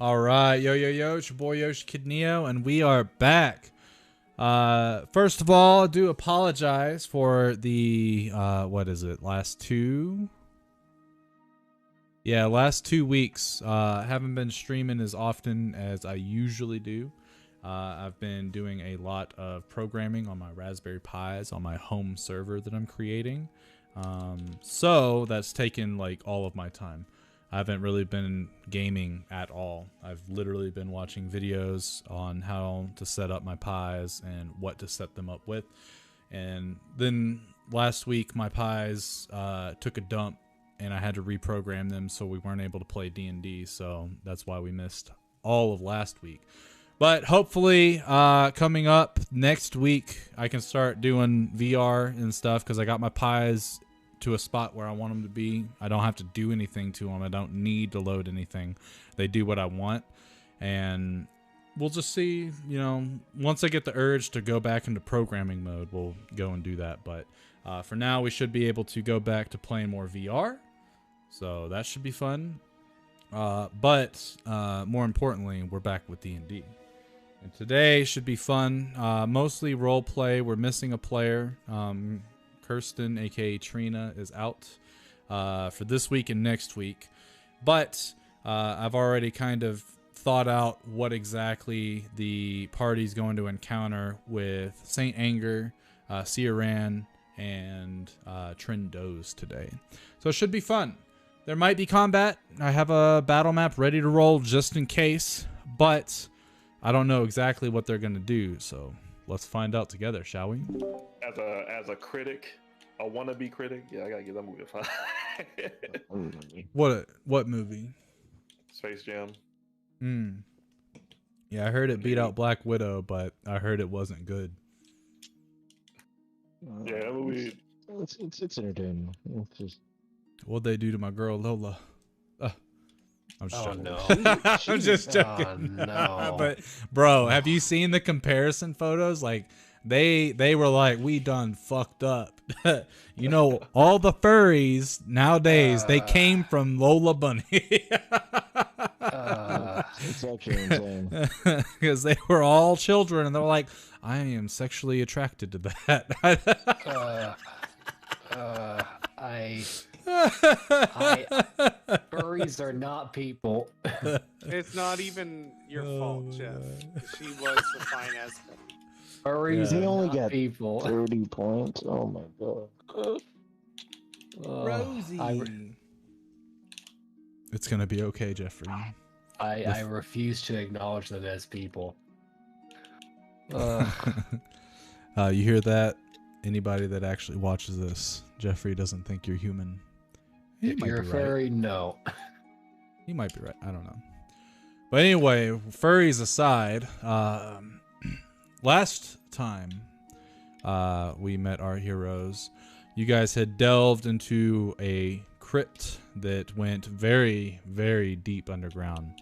All right, yo, it's your boy Yoshi Kid Neo, and we are back. First of all, I do apologize for the, last 2 weeks. Haven't been streaming as often as I usually do. I've been doing a lot of programming on my Raspberry Pis on my home server that I'm creating. So that's taken like all of my time. I haven't really been gaming at all. I've literally been watching videos on how to set up my Pis and what to set them up with. And then last week my Pis took a dump and I had to reprogram them, so we weren't able to play D&D, so that's why we missed all of last week. But hopefully coming up next week I can start doing VR and stuff, because I got my Pis to a spot where I want them to be. I don't have to do anything to them. I don't need to load anything. They do what I want. And we'll just see, you know, once I get the urge to go back into programming mode, we'll go and do that. But for now, we should be able to go back to playing more VR. So that should be fun. But more importantly, we're back with D&D. And today should be fun. Mostly role play. We're missing a player. Kirsten, aka Trina, is out for this week and next week. But I've already kind of thought out what exactly the party's going to encounter with Saint Anger, Cioran, and Trendos today. So it should be fun. There might be combat. I have a battle map ready to roll just in case, but I don't know exactly what they're going to do. So let's find out together, shall we? As a critic, a wannabe critic, yeah, I gotta give that movie a 5. What movie? Space Jam. Yeah, I heard it beat out Black Widow, but I heard it wasn't good. Yeah, that movie. It's entertaining. It's just... What'd they do to my girl Lola? I'm just joking. No. I'm just joking. Oh, no. But bro, have you seen the comparison photos? Like they were like, we done fucked up. You know, all the furries nowadays, they came from Lola Bunny. It's actually insane. Because they were all children, and they were like, I am sexually attracted to that. Furries are not people. It's not even your fault, Jeff. She was the fine as. Furries He are only not got people. 30 points. Oh my god. Rosie. It's gonna be okay, Jeffrey. I refuse to acknowledge them as people. You hear that? Anybody that actually watches this, Jeffrey doesn't think you're human. He If might you're a be right. furry, no. He might be right. I don't know. But anyway, furries aside, last time we met our heroes, you guys had delved into a crypt that went very, very deep underground.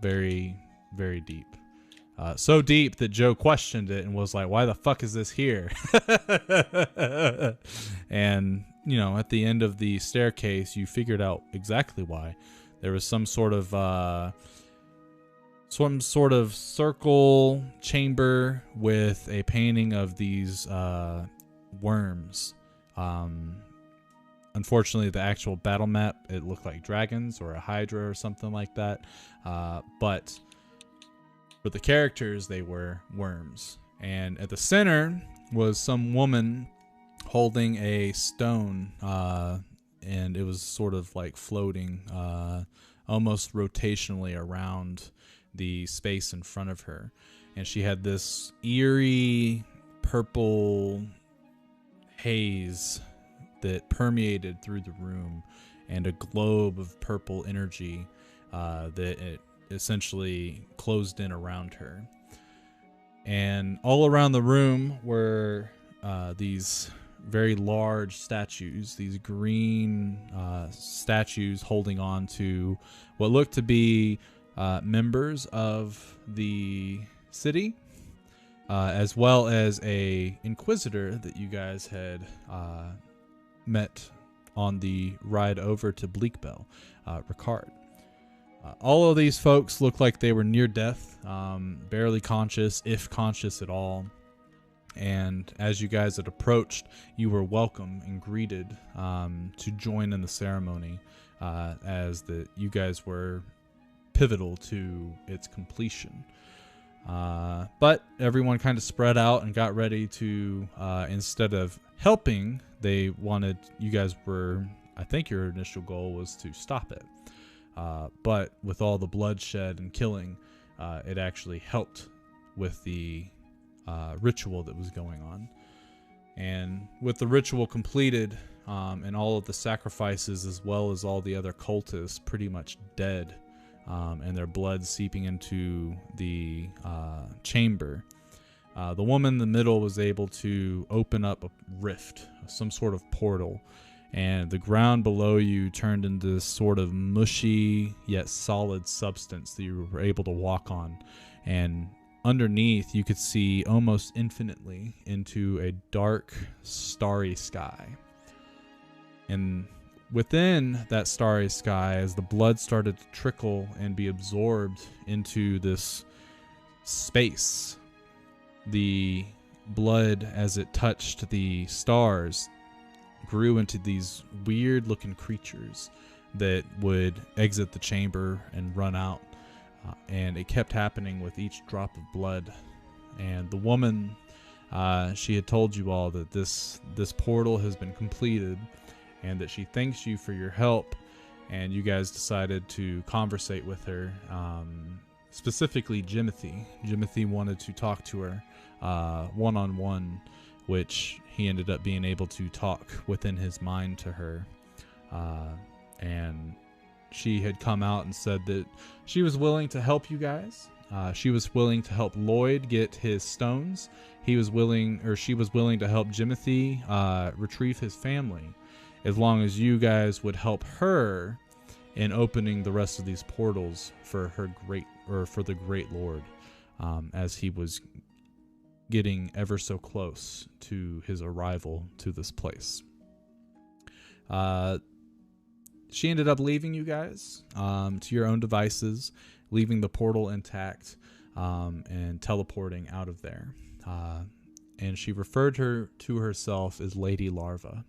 Very, very deep. So deep that Joe questioned it and was like, why the fuck is this here? And, you know, at the end of the staircase, you figured out exactly why. There was some sort of circle chamber with a painting of these worms. Unfortunately, the actual battle map, it looked like dragons or a hydra or something like that. But for the characters, they were worms. And at the center was some woman holding a stone, and it was sort of like floating almost rotationally around the space in front of her. And she had this eerie purple haze that permeated through the room, and a globe of purple energy that it essentially closed in around her. And all around the room were these very large statues, these green statues holding on to what looked to be members of the city, as well as a inquisitor that you guys had met on the ride over to Bleakbell, Ricard. All of these folks looked like they were near death, barely conscious, if conscious at all. And as you guys had approached, you were welcome and greeted to join in the ceremony, as you guys were pivotal to its completion. But everyone kind of spread out and got ready to, instead of helping, they wanted, you guys were, I think your initial goal was to stop it. But with all the bloodshed and killing, it actually helped with the ritual that was going on. And with the ritual completed, and all of the sacrifices as well as all the other cultists pretty much dead, and their blood seeping into the chamber, the woman in the middle was able to open up a rift, some sort of portal, and the ground below you turned into this sort of mushy yet solid substance that you were able to walk on. And underneath, you could see almost infinitely into a dark, starry sky. And within that starry sky, as the blood started to trickle and be absorbed into this space, the blood, as it touched the stars, grew into these weird-looking creatures that would exit the chamber and run out. And it kept happening with each drop of blood. And the woman, she had told you all that this portal has been completed, and that she thanks you for your help. And you guys decided to conversate with her, specifically Jimothy. Jimothy wanted to talk to her one-on-one, which he ended up being able to talk within his mind to her. And she had come out and said that she was willing to help you guys. She was willing to help Lloyd get his stones. She was willing to help Jimothy retrieve his family, as long as you guys would help her in opening the rest of these portals for the Great Lord, as he was getting ever so close to his arrival to this place. She ended up leaving you guys to your own devices, leaving the portal intact, and teleporting out of there. And she referred to herself as Lady Larva.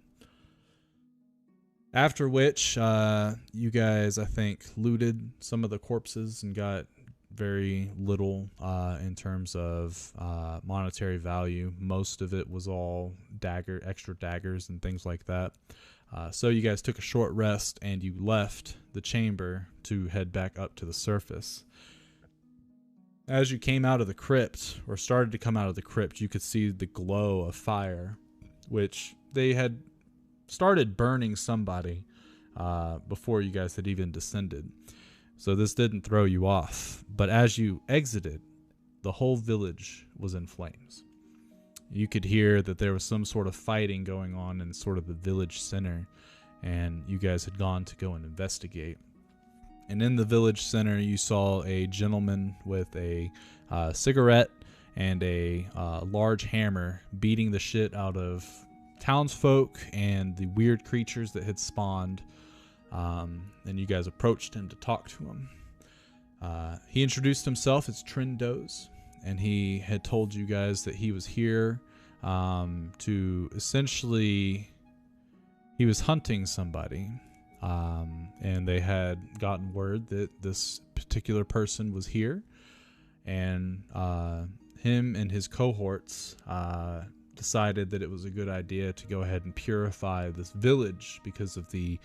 After which, you guys, I think, looted some of the corpses and got very little in terms of monetary value. Most of it was all extra daggers and things like that. So you guys took a short rest and you left the chamber to head back up to the surface. As you came out of the crypt, or started to come out of the crypt, you could see the glow of fire, which they had started burning somebody before you guys had even descended. So this didn't throw you off. But as you exited, the whole village was in flames. You could hear that there was some sort of fighting going on in sort of the village center, and you guys had gone to go and investigate. And in the village center, you saw a gentleman with a cigarette and a large hammer beating the shit out of townsfolk and the weird creatures that had spawned. And you guys approached him to talk to him. He introduced himself as Trindoz, and he had told you guys that he was here to essentially, he was hunting somebody, and they had gotten word that this particular person was here, and him and his cohorts decided that it was a good idea to go ahead and purify this village because of the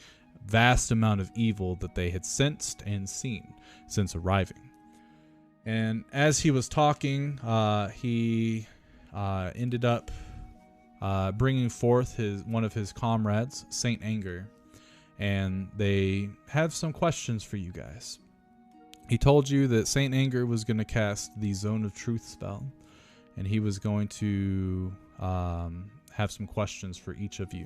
vast amount of evil that they had sensed and seen since arriving. And as he was talking, he ended up bringing forth one of his comrades, Saint Anger, and they have some questions for you guys. He told you that Saint Anger was going to cast the Zone of Truth spell, and he was going to have some questions for each of you.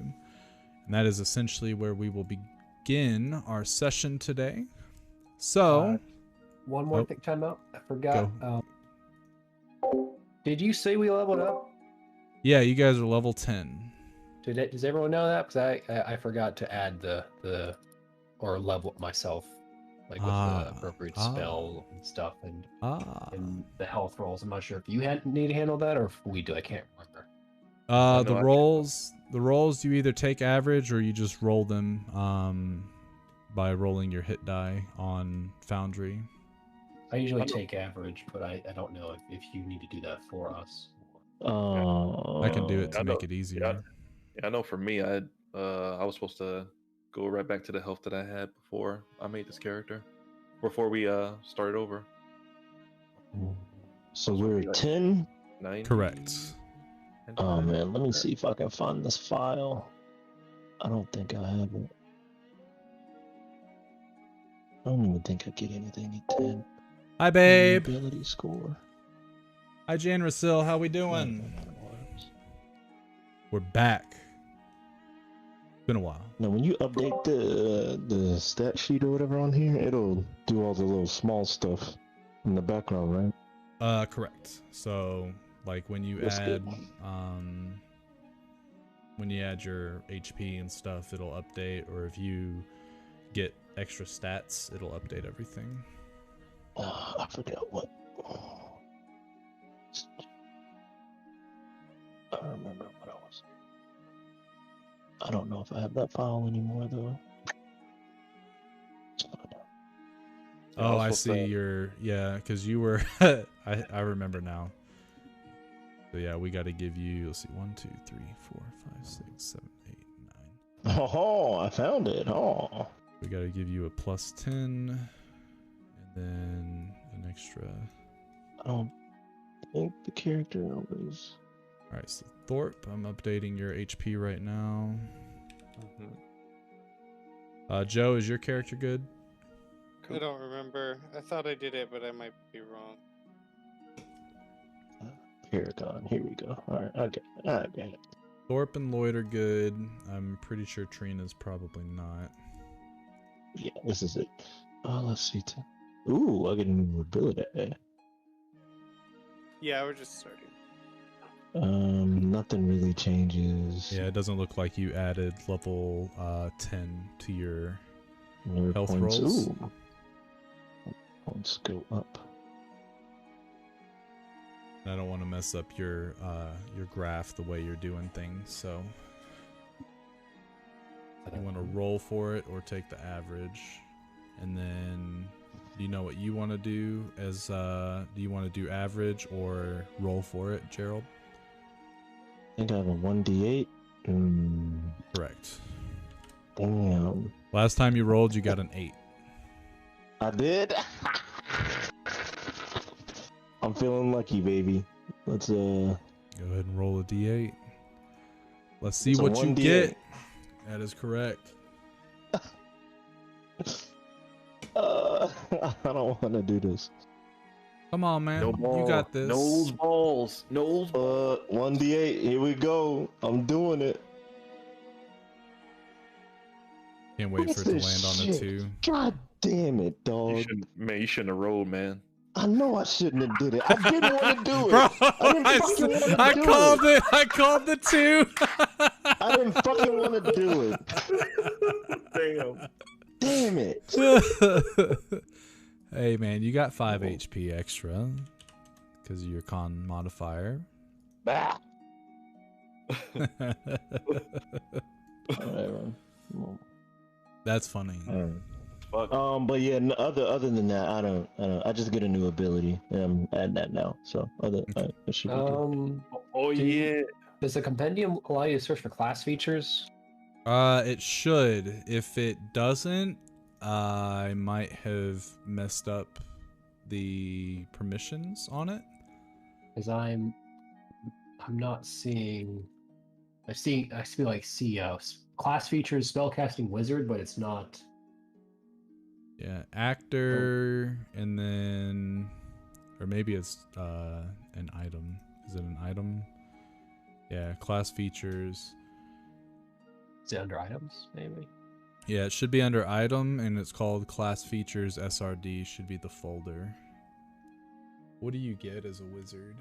And that is essentially where we will begin our session today. So, one more thing, time out. I forgot. Did you say we leveled up? Yeah, you guys are level 10. Does everyone know that? Because I forgot to add the or level up myself like with the appropriate spell and stuff and the health rolls. I'm not sure if you need to handle that or if we do. I can't remember. The rolls you either take average or you just roll them by rolling your hit die on Foundry. I usually take average, but I don't know if you need to do that for us. I can do it to make it easier. Yeah, I know for me, I was supposed to go right back to the health that I had before I made this character. Before we started over. So we're at 10? 90. Correct. Oh man, let me see if I can find this file. I don't think I have it. I don't even think I get anything at 10. Hi, babe. Ability score. Hi, Jan Rasil. How we doing? We're back. It's been a while. Now, when you update the stat sheet or whatever on here, it'll do all the little small stuff in the background, right? Correct. So, like when you That's add, good. when you add your HP and stuff, it'll update. Or if you get extra stats, it'll update everything. I forgot what. I don't remember what I was. I don't know if I have that file anymore though. Oh, I see. Because you were. I remember now. So yeah, we got to give you. Let's see, 1, 2, 3, 4, 5, 6, 7, 8, 9. Oh, I found it. Oh. We got to give you a +10, and then an extra. I don't think the character was. All right, so Thorpe, I'm updating your HP right now. Joe, is your character good? I don't remember. I thought I did it, but I might be wrong. Paragon. Here we go. All right, okay. I got it. Thorpe and Lloyd are good. I'm pretty sure Trina's probably not. Yeah, this is it. Let's see. Ooh, I get a new ability. Yeah, we're just starting. Nothing really changes. Yeah, it doesn't look like you added level 10 to your More health points. rolls. Ooh. Points go up. I don't want to mess up your graph the way you're doing things, so you want to roll for it or take the average, and then do you know what you want to do as do you want to do average or roll for it, Gerald? I think I have a 1d8. Correct. Damn. Last time you rolled, you got an 8. I did. I'm feeling lucky, baby. Let's Go ahead and roll a d8. Let's see It's a what you 1d8. get. That is correct. I don't want to do this. Come on, man. No You got this. Knowles balls. 1d8. Here we go. I'm doing it. Can't wait What for is it to this land on a shit? 2. God damn it, dog. You shouldn't have rolled, man. I know I shouldn't have did it. I didn't want to do it. Bro, I didn't fucking want to I do called it. it. I called the 2. I didn't fucking want to do Damn. it. Damn it. Hey, man, you got 5 HP extra because of your con modifier. Bah. Whatever. That's funny. Fuck. But yeah, other than that, I don't. I just get a new ability, and I'm adding that now. So it should be good. Oh yeah. Does the compendium allow you to search for class features? It should. If it doesn't, I might have messed up the permissions on it. Because I'm not seeing. I see class features, spellcasting wizard, but it's not. Yeah, actor, and then, or maybe it's an item. Is it an item? Yeah, class features. Is it under items, maybe? Yeah, it should be under item, and it's called class features SRD. Should be the folder. What do you get as a wizard?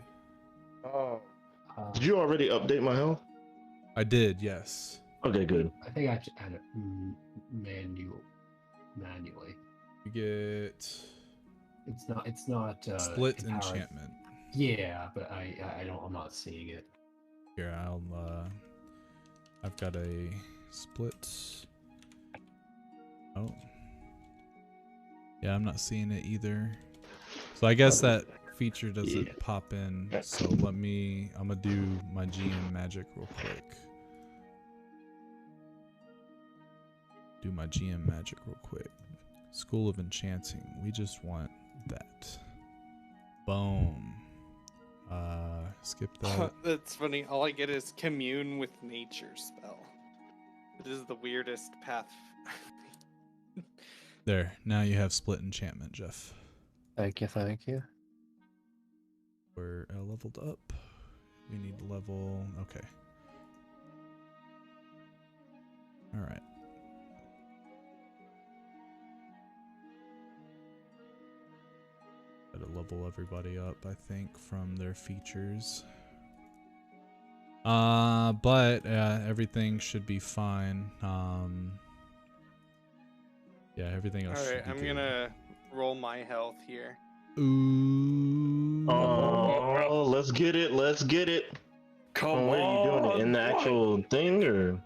Oh. Did you already update my health? I did, yes. Okay, good. I think I should add it manually. You get It's not split empowered. enchantment. Yeah, but I'm not seeing it. Here, I've got a split. Oh. Yeah, I'm not seeing it either. So I guess that feature doesn't pop in. So I'm gonna do my GM magic real quick. School of Enchanting. We just want that. Boom. Skip that. That's funny. All I get is commune with nature spell. It is the weirdest path. There. Now you have split enchantment, Jeff. Thank you. We're leveled up. We need to level. Okay. All right. Gotta level everybody up, I think, from their features. But everything should be fine. Yeah, everything else. All right, should be I'm good. gonna roll my health here. Ooh. Oh, let's get it. Come Where are you doing it? In the actual thing, or?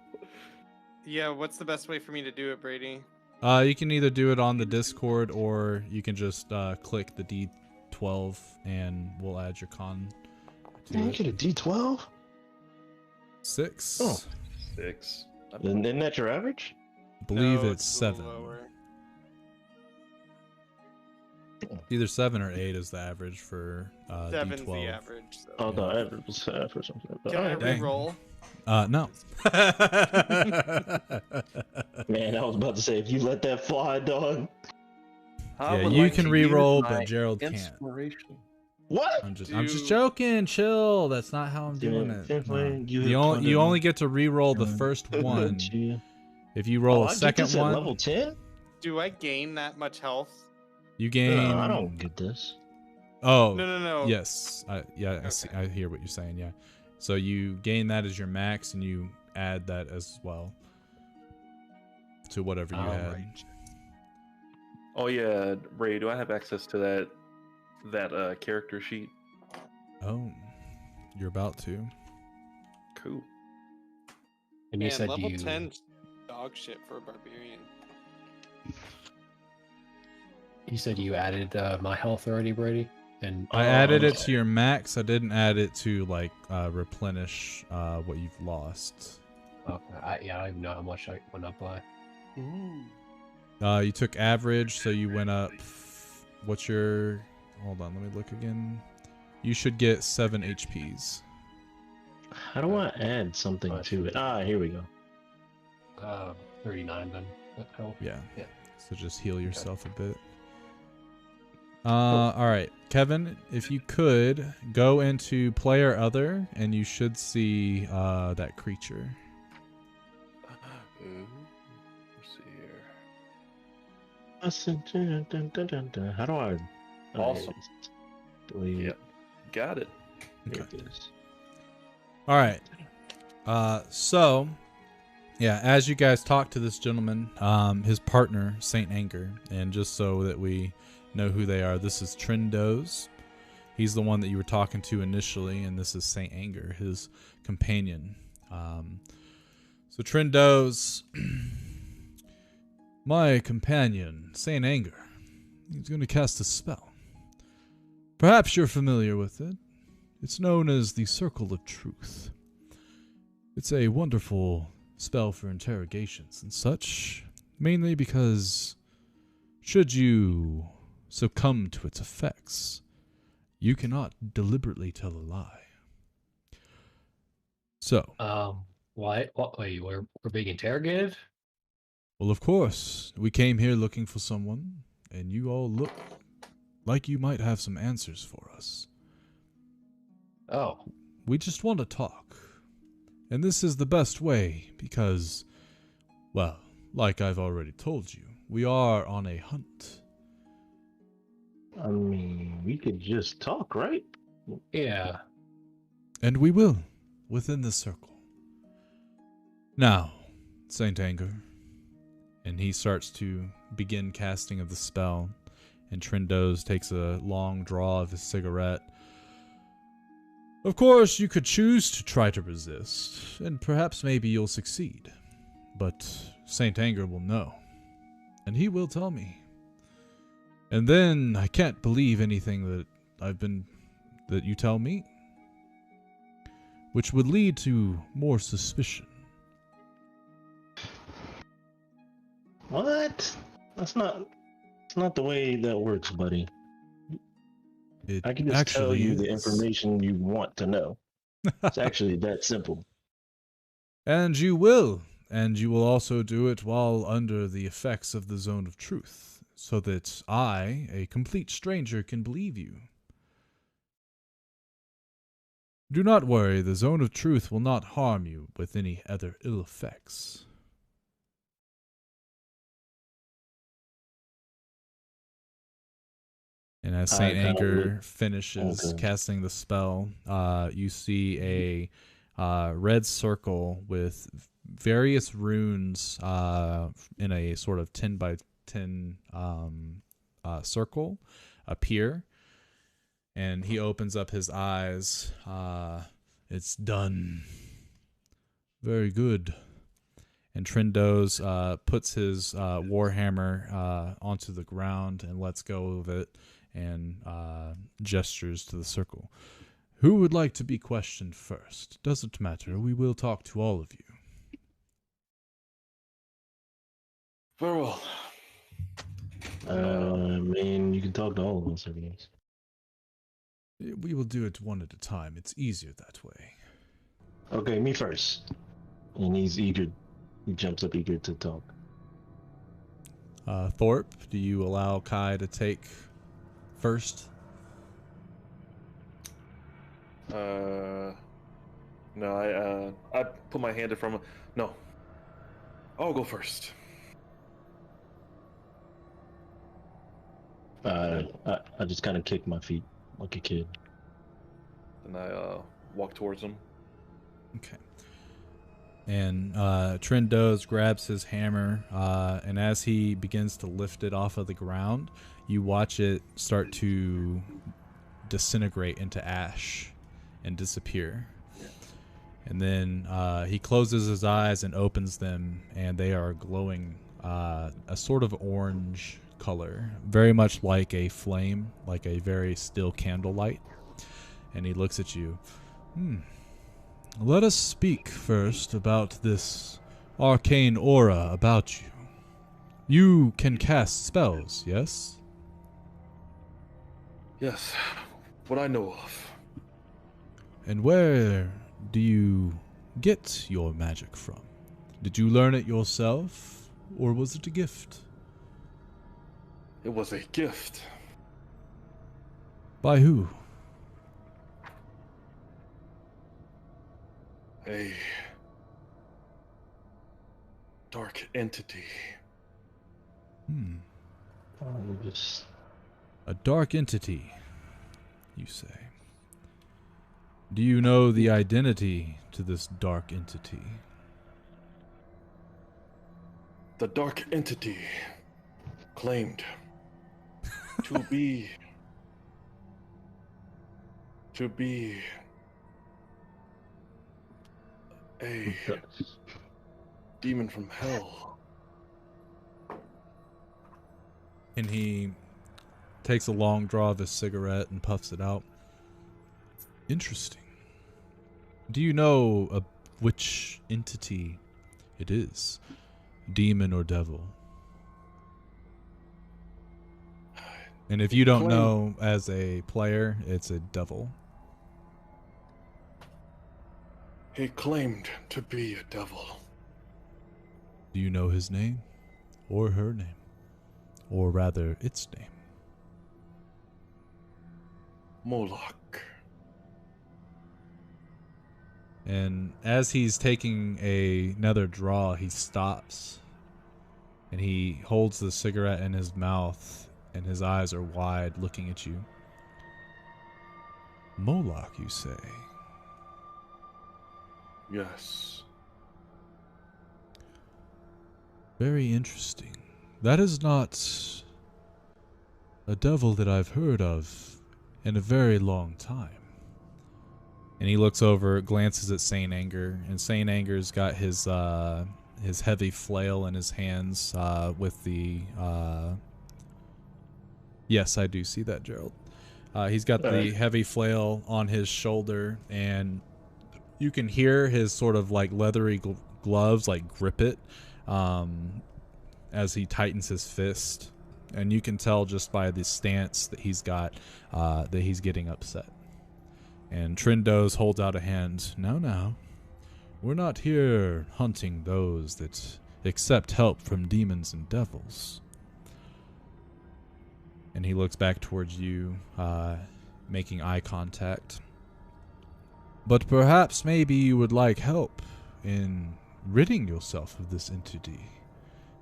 Yeah, what's the best way for me to do it, Brady? You can either do it on the Discord or you can just click the D12 and we'll add your con to You it. get a D12? 6. Oh. 6. Isn't that your average? I believe No, it's a little 7. lower. Either 7 or 8 is the average for Seven's D12. the average. So. Oh, the average was half or something. Can I Dang. re-roll? No. Man, I was about to say, if you let that fly, dog. I Yeah, would you like can to re-roll, use but my Gerald can't. inspiration. What? I'm just joking. Chill. That's not how I'm doing it. No. You only get to re-roll the first one. If you roll a second one, level 10? Do I gain that much health? you gain. No, I don't get this. Oh, No. yes. I see. I hear what you're saying. Yeah. So you gain that as your max, and you add that as well to whatever you had. Right. Oh yeah, Ray, do I have access to that character sheet? Oh, you're about to. Cool. And you Man, said level you 10 dog shit for a barbarian. You said you added my health already, Brady? And I added it to your max. I didn't add it to like replenish what you've lost. Okay. I don't even know how much I went up by. You took average, so you went up. What's your? Hold on, let me look again. You should get 7 HPs. How do I add something to it? Ah, here we go. 39 then. That help. Yeah. Yeah. So just heal yourself a bit. All right, Kevin, if you could go into player other, and you should see that creature. Let's see here. How do I? Awesome. Yeah. Got it. Here it is. All right. So, yeah, as you guys talk to this gentleman, his partner, Saint Anger, and just so that we know who they are, this is Trendos. He's the one that you were talking to initially, and this is Saint Anger, his companion. So Trendos, my companion, Saint Anger, he's going to cast a spell. Perhaps you're familiar with it. It's known as the Circle of Truth. It's a wonderful spell for interrogations and such, mainly because should you succumb to its effects, you cannot deliberately tell a lie. So, Why? Wait, we're being interrogated? well, of course, we came here looking for someone, and you all look like you might have some answers for us. Oh. We just want to talk. And this is the best way because, well, like I've already told you, we are on a hunt. I mean, we could just talk, right? Yeah. And we will, within the circle. Now, Saint Anger, and he starts to begin casting of the spell, and Trendos takes a long draw of his cigarette. Of course, you could choose to try to resist, and perhaps maybe you'll succeed. But Saint Anger will know, and he will tell me. And then I can't believe anything that you tell me, which would lead to more suspicion. What? It's not the way that works, buddy. I can just tell you the information you want to know. It's actually that simple. And you will also do it while under the effects of the Zone of Truth, so that I, a complete stranger, can believe you. Do not worry, the Zone of Truth will not harm you with any other ill effects. And as Saint Anger finishes casting the spell, you see a red circle with various runes in a sort of 10 by 10 circle appear. And he opens up his eyes. It's done. Very good. And Trendos puts his warhammer onto the ground and lets go of it and gestures to the circle. Who would like to be questioned first? Doesn't matter. We will talk to all of you. Very well. I mean, you can talk to all of us, I guess. We will do it one at a time. It's easier that way. Okay, me first. And he's eager. He jumps up eager to talk. Thorpe, do you allow Kai to take first? No, I put my hand in front of him. No. I'll go first. I just kind of kick my feet like a kid. And I walk towards him. Okay. And Trendos grabs his hammer, and as he begins to lift it off of the ground, you watch it start to disintegrate into ash and disappear. And then he closes his eyes and opens them, and they are glowing a sort of orange color, very much like a flame, like a very still candlelight. And he looks at you. Let us speak first about this arcane aura about you. You can cast spells, yes? Yes, what I know of. And where do you get your magic from? Did you learn it yourself, or was it a gift? It was a gift. By who? A dark entity. A dark entity, you say. Do you know the identity to this dark entity? The dark entity claimed to be a demon from hell. And he takes a long draw of his cigarette and puffs it out. Interesting. Do you know which entity it is? Demon or devil? And if you don't know as a player, it's a devil. He claimed to be a devil. Do you know his name? Or her name? Or rather, its name? Moloch. And as he's taking another draw, he stops. And he holds the cigarette in his mouth, and his eyes are wide, looking at you. Moloch, you say? Yes. Very interesting. That is not a devil that I've heard of in a very long time. And he looks over, glances at Saint Anger, and Saint Anger's got his heavy flail in his hands with the... Yes, I do see that, Gerald. He's got the heavy flail on his shoulder, and you can hear his sort of like leathery gloves like grip it as he tightens his fist. And you can tell just by the stance that he's got that he's getting upset. And Trindos holds out a hand. Now, we're not here hunting those that accept help from demons and devils. And he looks back towards you, making eye contact. But perhaps maybe you would like help in ridding yourself of this entity,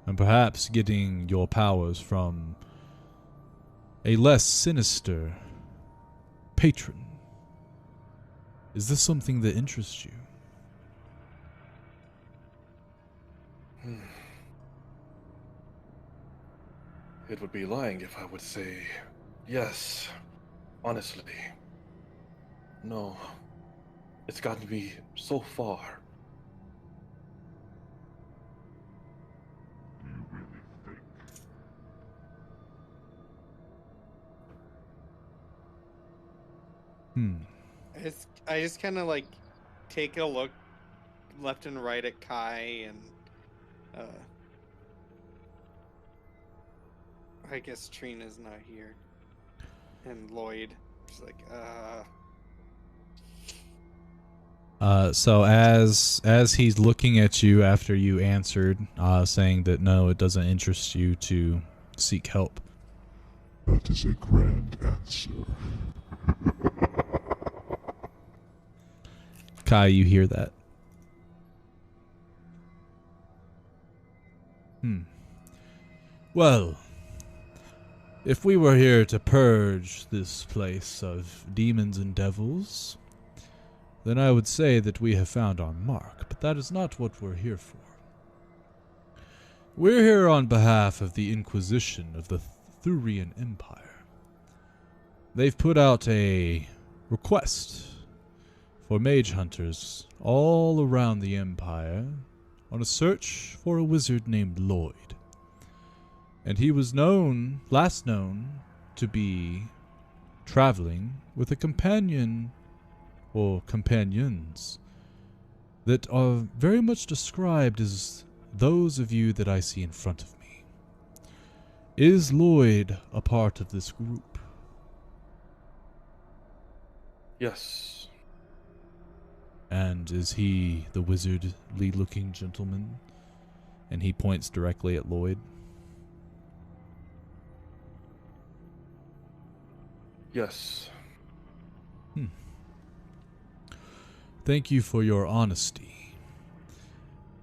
and perhaps getting your powers from a less sinister patron. Is this something that interests you? It would be lying if I would say yes, honestly. No, it's gotten me so far. You really think? I just kind of like take a look left and right at Kai, and I guess Trina's not here, and Lloyd is like, So as he's looking at you after you answered, saying that no, it doesn't interest you to seek help. That is a grand answer. Kai, you hear that? Well, if we were here to purge this place of demons and devils, then I would say that we have found our mark, but that is not what we're here for. We're here on behalf of the Inquisition of the Thurian Empire. They've put out a request for mage hunters all around the Empire on a search for a wizard named Lloyd. And he was last known to be traveling with a companion or companions that are very much described as those of you that I see in front of me. Is Lloyd a part of this group? Yes. And is he the wizardly-looking gentleman? And he points directly at Lloyd. Yes. Thank you for your honesty.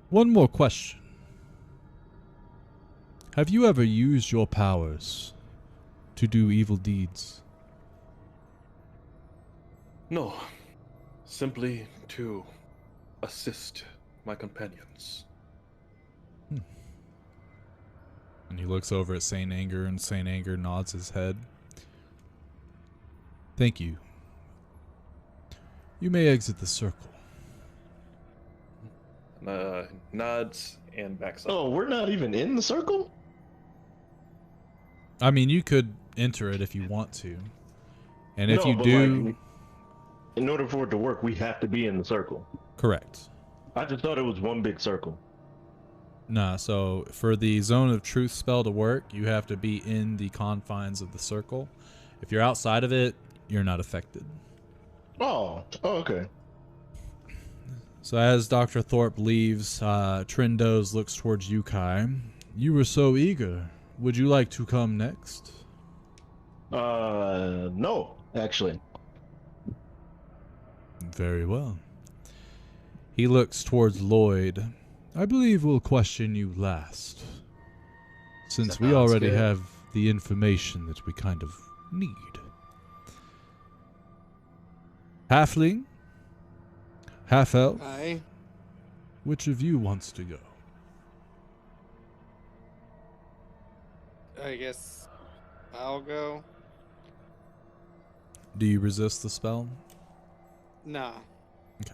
One more question. Have you ever used your powers to do evil deeds? No. Simply to assist my companions. And he looks over at Saint Anger, and Saint Anger nods his head. Thank you. You may exit the circle. Nods and backs up. Oh, we're not even in the circle? I mean, you could enter it if you want to. And if you do... Like, in order for it to work, we have to be in the circle. Correct. I just thought it was one big circle. Nah, so for the Zone of Truth spell to work, you have to be in the confines of the circle. If you're outside of it, you're not affected. Oh, okay. So as Dr. Thorpe leaves, Trindos looks towards you, Kai. You were so eager. Would you like to come next? No, actually. Very well. He looks towards Lloyd. I believe we'll question you last, since we already have the information that we kind of need. Halfling? Half-elf? Aye. Which of you wants to go? I guess I'll go. Do you resist the spell? Nah. Okay.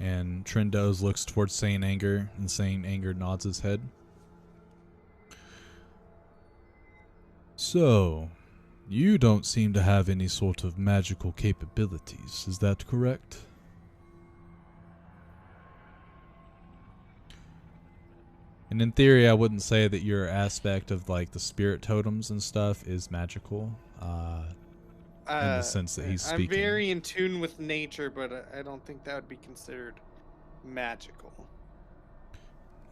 And Trendos looks towards Saint Anger, and Saint Anger nods his head. So, you don't seem to have any sort of magical capabilities, is that correct? And in theory, I wouldn't say that your aspect of like the spirit totems and stuff is magical, in the sense that he's speaking. I'm very in tune with nature, but I don't think that would be considered magical.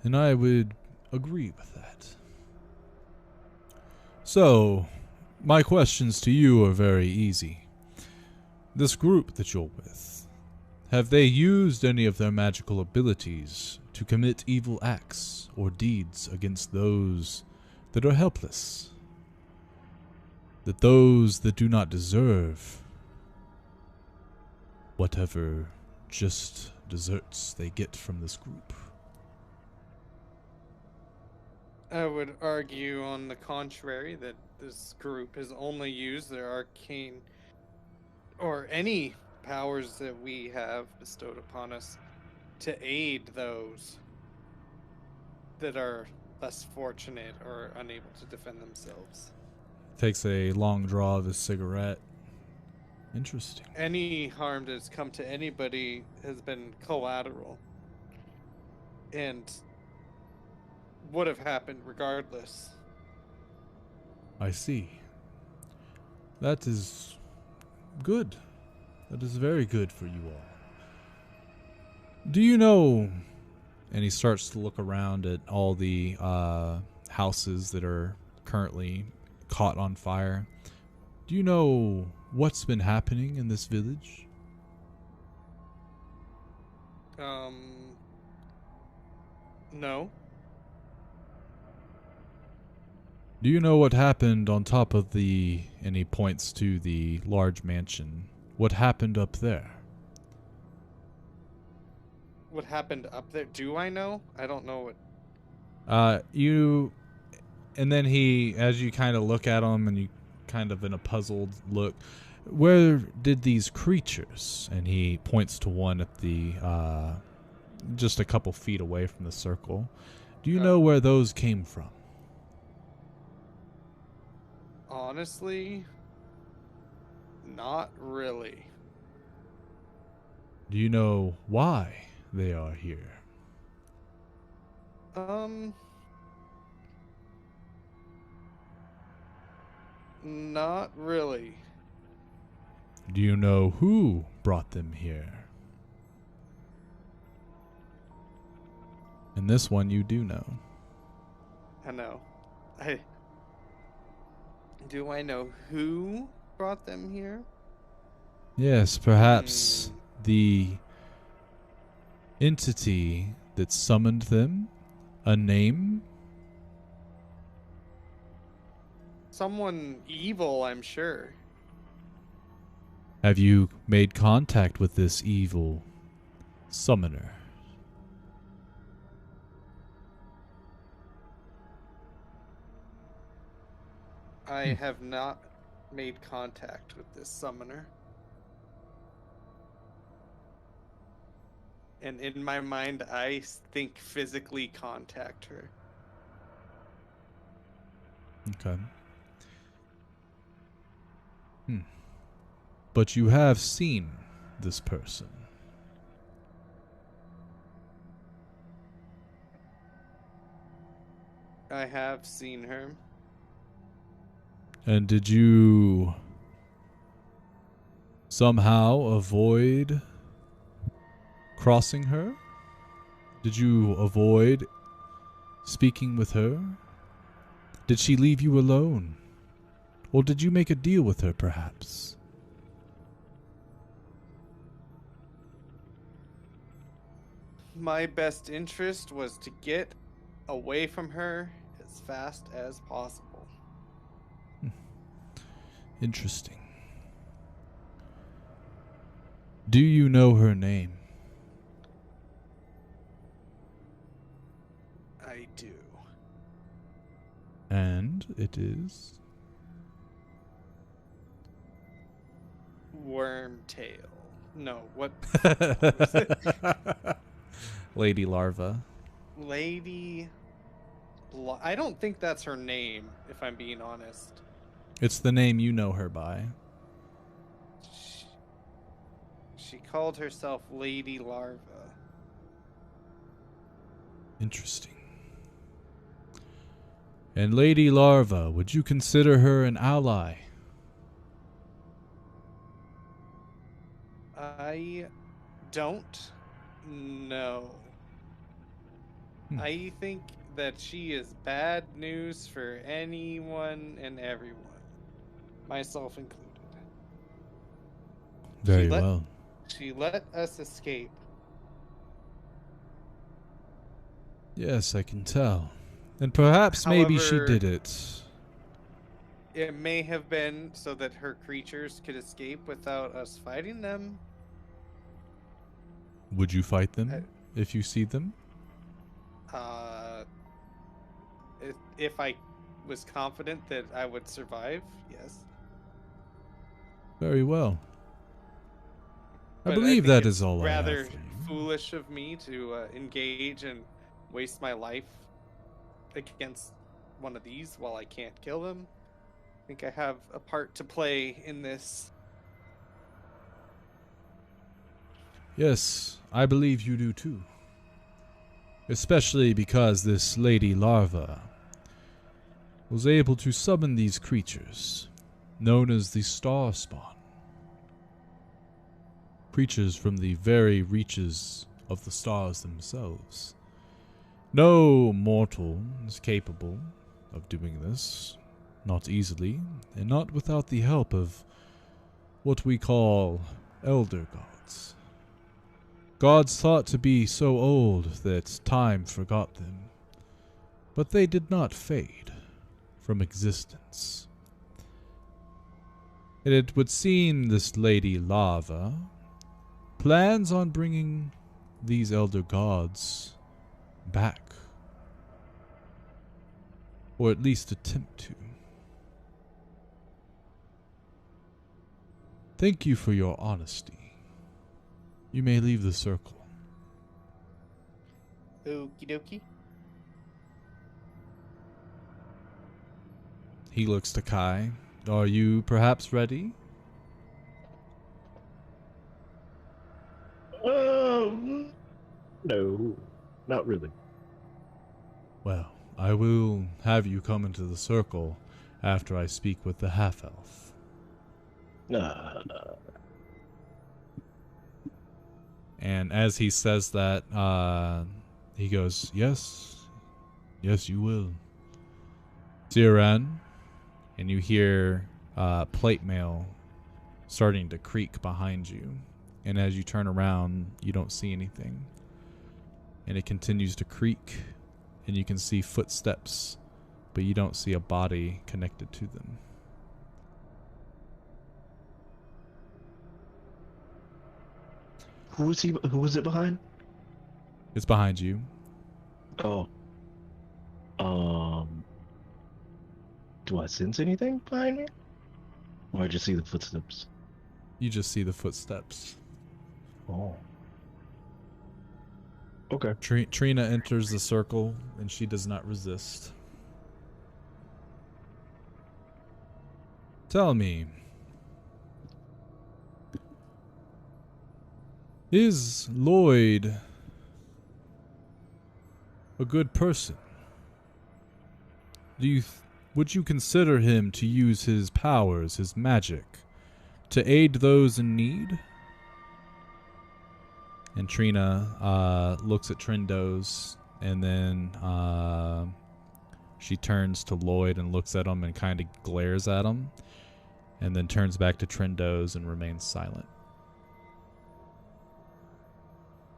And I would agree with that. So, my questions to you are very easy. This group that you're with, have they used any of their magical abilities to commit evil acts or deeds against those that are helpless? That those that do not deserve whatever just desserts they get from this group? I would argue on the contrary that this group has only used their arcane or any powers that we have bestowed upon us to aid those that are less fortunate or unable to defend themselves. Takes a long draw of his cigarette. Interesting. Any harm that's come to anybody has been collateral and would have happened regardless. I see. That is good. That is very good for you all. Do you know... And he starts to look around at all the houses that are currently caught on fire. Do you know what's been happening in this village? No. Do you know what happened on top of the... And he points to the large mansion. What happened up there? What happened up there? Do I know? I don't know what... You... And then he, as you kind of look at him and you kind of in a puzzled look, where did these creatures, and he points to one at the, just a couple feet away from the circle, do you know where those came from? Honestly, not really. Do you know why they are here? Not really. Do you know who brought them here? And this one you do know. I know. Do I know who brought them here? Yes, perhaps the entity that summoned them? A name? Someone evil, I'm sure. Have you made contact with this evil summoner? I have not made contact with this summoner. And in my mind, I think physically contact her. Okay. But you have seen this person. I have seen her. And did you somehow avoid crossing her? Did you avoid speaking with her? Did she leave you alone? Or did you make a deal with her, perhaps? My best interest was to get away from her as fast as possible. Interesting. Do you know her name? I do. And it is... Wormtail. No, what? Lady Larva. Lady... I don't think that's her name, if I'm being honest. It's the name you know her by. She called herself Lady Larva. Interesting. And Lady Larva, would you consider her an ally? I don't know. I think that she is bad news for anyone and everyone, myself included. Very well. She let us escape. Yes, I can tell. And perhaps maybe she did it. It may have been so that her creatures could escape without us fighting them. Would you fight them if you see them? If I was confident that I would survive, yes. Very well. But I believe that is all I have rather for you. foolish of me to engage and waste my life against one of these while I can't kill them. I think I have a part to play in this. Yes, I believe you do too. Especially because this Lady Larva was able to summon these creatures, known as the Star Spawn. Creatures from the very reaches of the stars themselves. No mortal is capable of doing this, not easily, and not without the help of what we call Elder Gods. Gods thought to be so old that time forgot them, but they did not fade from existence. And it would seem this Lady Larva plans on bringing these Elder Gods back. Or at least attempt to. Thank you for your honesty. You may leave the circle. Okie dokie. He looks to Kai. Are you perhaps ready? No, not really. Well, I will have you come into the circle after I speak with the half-elf. And as he says that, he goes, yes, you will. Ziran, and you hear plate mail starting to creak behind you. And as you turn around, you don't see anything. And it continues to creak, and you can see footsteps, but you don't see a body connected to them. Who was it behind? It's behind you. Oh. Do I sense anything behind me? Or I just see the footsteps? You just see the footsteps. Oh. Okay. Trina enters the circle, and she does not resist. Tell me, is Lloyd a good person? Would you consider him to use his powers, his magic, to aid those in need? And Trina looks at Trendos, and then she turns to Lloyd and looks at him and kind of glares at him, and then turns back to Trendos and remains silent.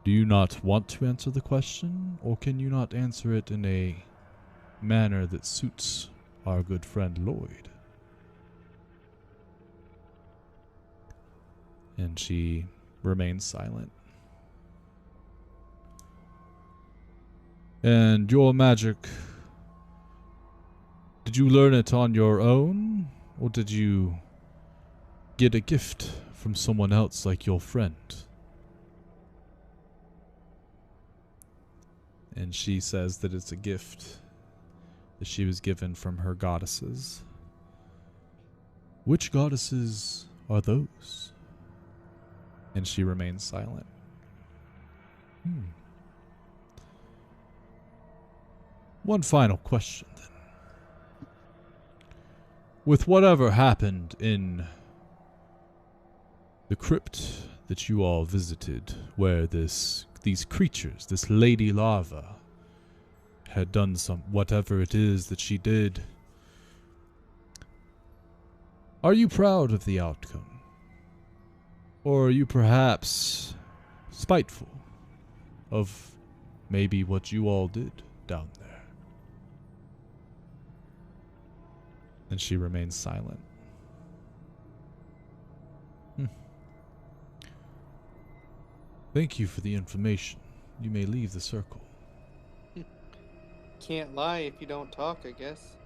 Do you not want to answer the question, or can you not answer it in a manner that suits our good friend Lloyd? And she remains silent. And your magic, did Did you learn it on your own, or did you get a gift from someone else like your friend? And she says that it's a gift that she was given from her goddesses. Which goddesses are those? And she remains silent. One final question then. With whatever happened in the crypt that you all visited, where these creatures, this lady larva, had done whatever it is that she did, are you proud of the outcome? Or are you perhaps spiteful of maybe what you all did down there? And she remains silent. Thank you for the information. You may leave the circle. Can't lie if you don't talk, I guess.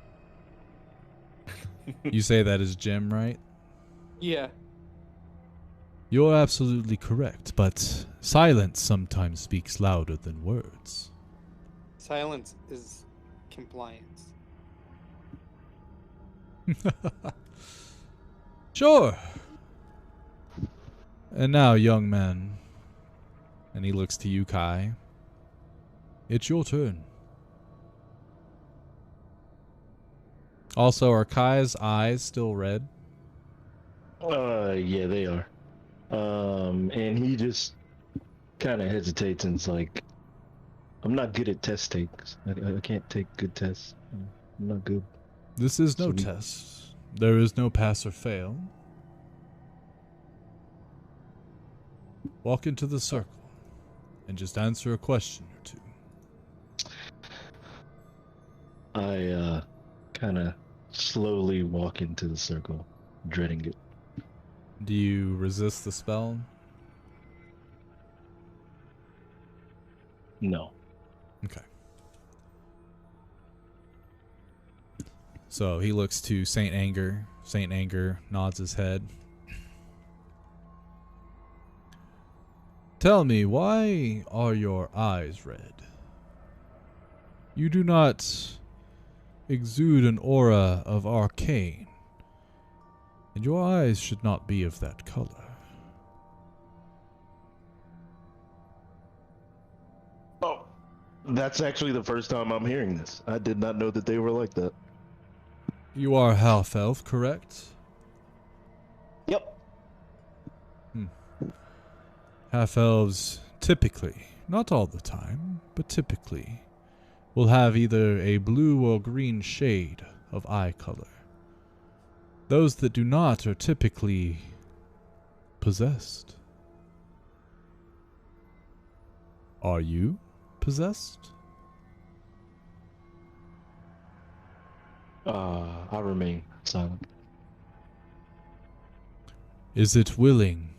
You say that as Jim, right? Yeah. You're absolutely correct, but silence sometimes speaks louder than words. Silence is compliance. Sure. And now, young man, and he looks to you, Kai, it's your turn. Also, are Kai's eyes still red? Yeah, they are. And he just kind of hesitates and is like, I'm not good at test takes. I can't take good tests. I'm not good. This is no test. There is no pass or fail. Walk into the circle and just answer a question or two. I kind of slowly walk into the circle, dreading it. Do you resist the spell? No. Okay. So he looks to Saint Anger. Saint Anger nods his head. Tell me, why are your eyes red? You do not exude an aura of arcane, and your eyes should not be of that color. Oh, that's actually the first time I'm hearing this. I did not know that they were like that. You are half-elf, correct? Yep. Half-elves typically, not all the time, but typically, will have either a blue or green shade of eye color. Those that do not are typically possessed. Are you possessed? I remain silent. Is it willing?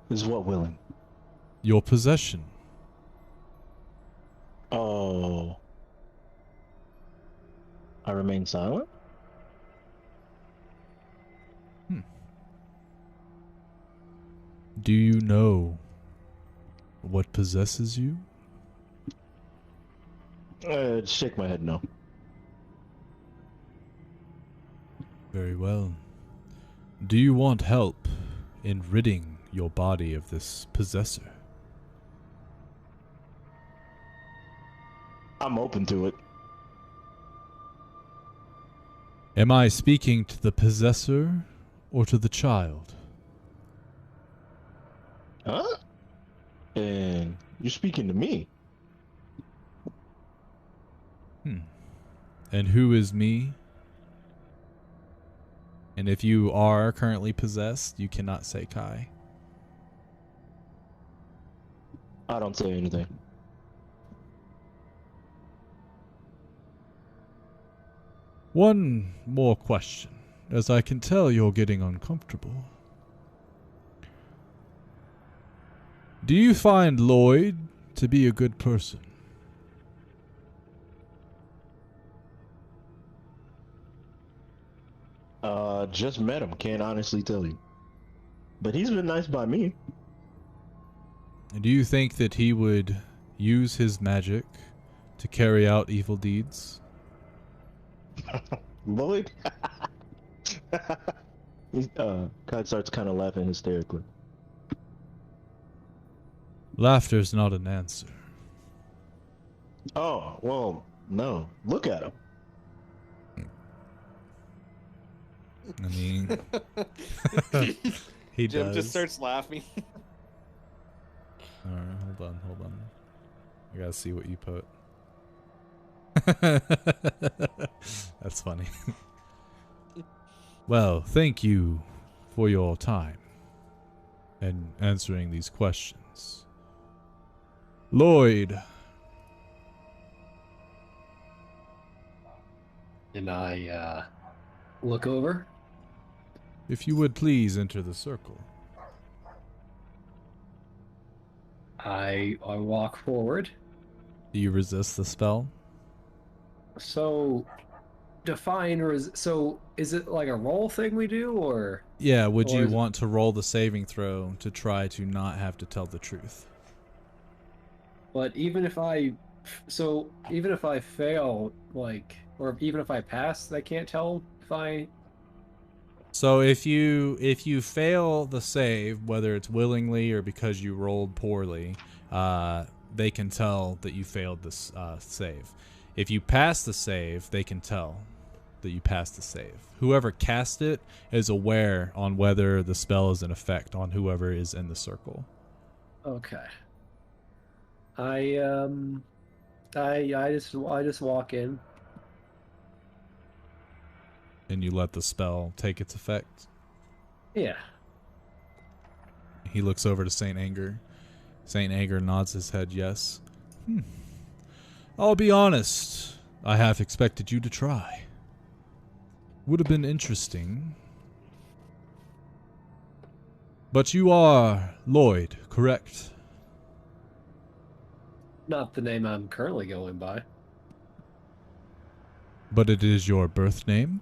Is what willing? Your possession. Oh. I remain silent? Do you know what possesses you? Shake my head no. Very well. Do you want help in ridding your body of this possessor? I'm open to it. Am I speaking to the possessor or to the child? Huh? And you're speaking to me. And who is me? And if you are currently possessed, you cannot say Kai. I don't say anything. One more question, as I can tell you're getting uncomfortable. Do you find Lloyd to be a good person? Just met him. Can't honestly tell you. But he's been nice by me. And do you think that he would use his magic to carry out evil deeds? Lloyd? Kyle starts kind of laughing hysterically. Laughter's not an answer. Oh, well, no. Look at him. I mean, he Jim does. just starts laughing. All right, hold on. I gotta see what you put. That's funny. Well, thank you for your time and answering these questions. Lloyd. And I look over. If you would please enter the circle. I walk forward. Do you resist the spell? So, so is it like a roll thing we do, or? Yeah, would Or you is- want to roll the saving throw to try to not have to tell the truth? But even if I fail, like, or even if I pass, I can't tell if I. So if you fail the save, whether it's willingly or because you rolled poorly, they can tell that you failed this save. If you pass the save, they can tell that you passed the save. Whoever cast it is aware on whether the spell is in effect on whoever is in the circle. Okay. I just walk in. And you let the spell take its effect. Yeah. He looks over to Saint Anger. Saint Anger nods his head yes. I'll be honest. I half expected you to try. Would have been interesting. But you are Lloyd, correct? Not the name I'm currently going by. But it is your birth name?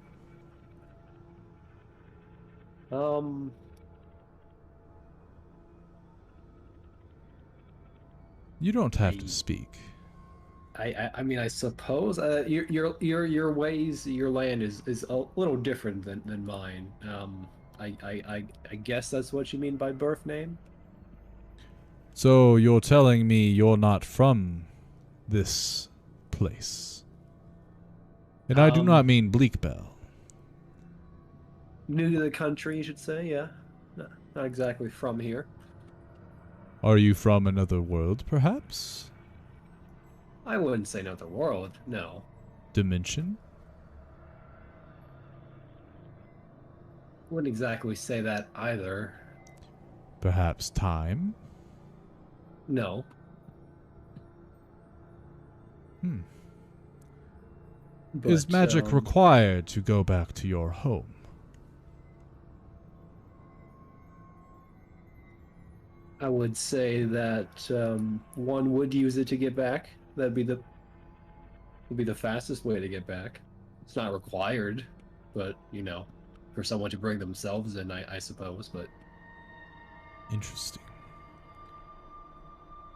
You don't have to speak. I mean, I suppose your ways, your land is a little different than mine. I guess that's what you mean by birth name. So you're telling me you're not from this place? And I do not mean Bleakbell. New to the country, you should say. Yeah, not exactly from here. Are you from another world, perhaps? I wouldn't say another world. No. Dimension? Wouldn't exactly say that either. Perhaps time? No. Is magic required to go back to your home? I would say that one would use it to get back. Would be the fastest way to get back. It's not required, but for someone to bring themselves in, I suppose. But Interesting.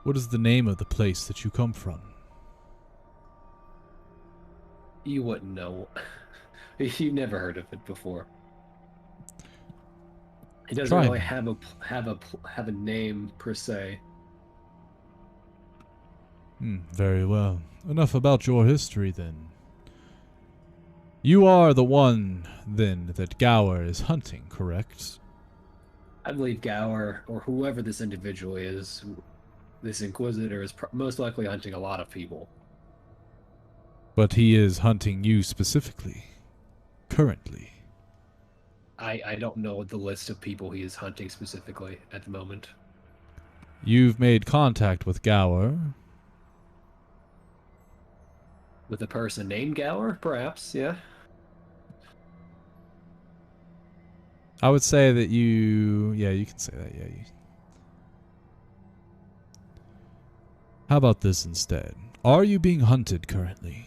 What is the name of the place that you come from? you wouldn't know. You've never heard of it before. It doesn't Try really me. have a name per se. Very well. Enough about your history, then. You are the one, then, that Gower is hunting, correct? I believe Gower, or whoever this individual is, this Inquisitor, is most likely hunting a lot of people. But he is hunting you specifically. Currently. I don't know the list of people he is hunting specifically at the moment. You've made contact with Gower. With a person named Gower, perhaps, yeah. I would say that you... Yeah, you can say that, yeah. How about this instead? Are you being hunted currently?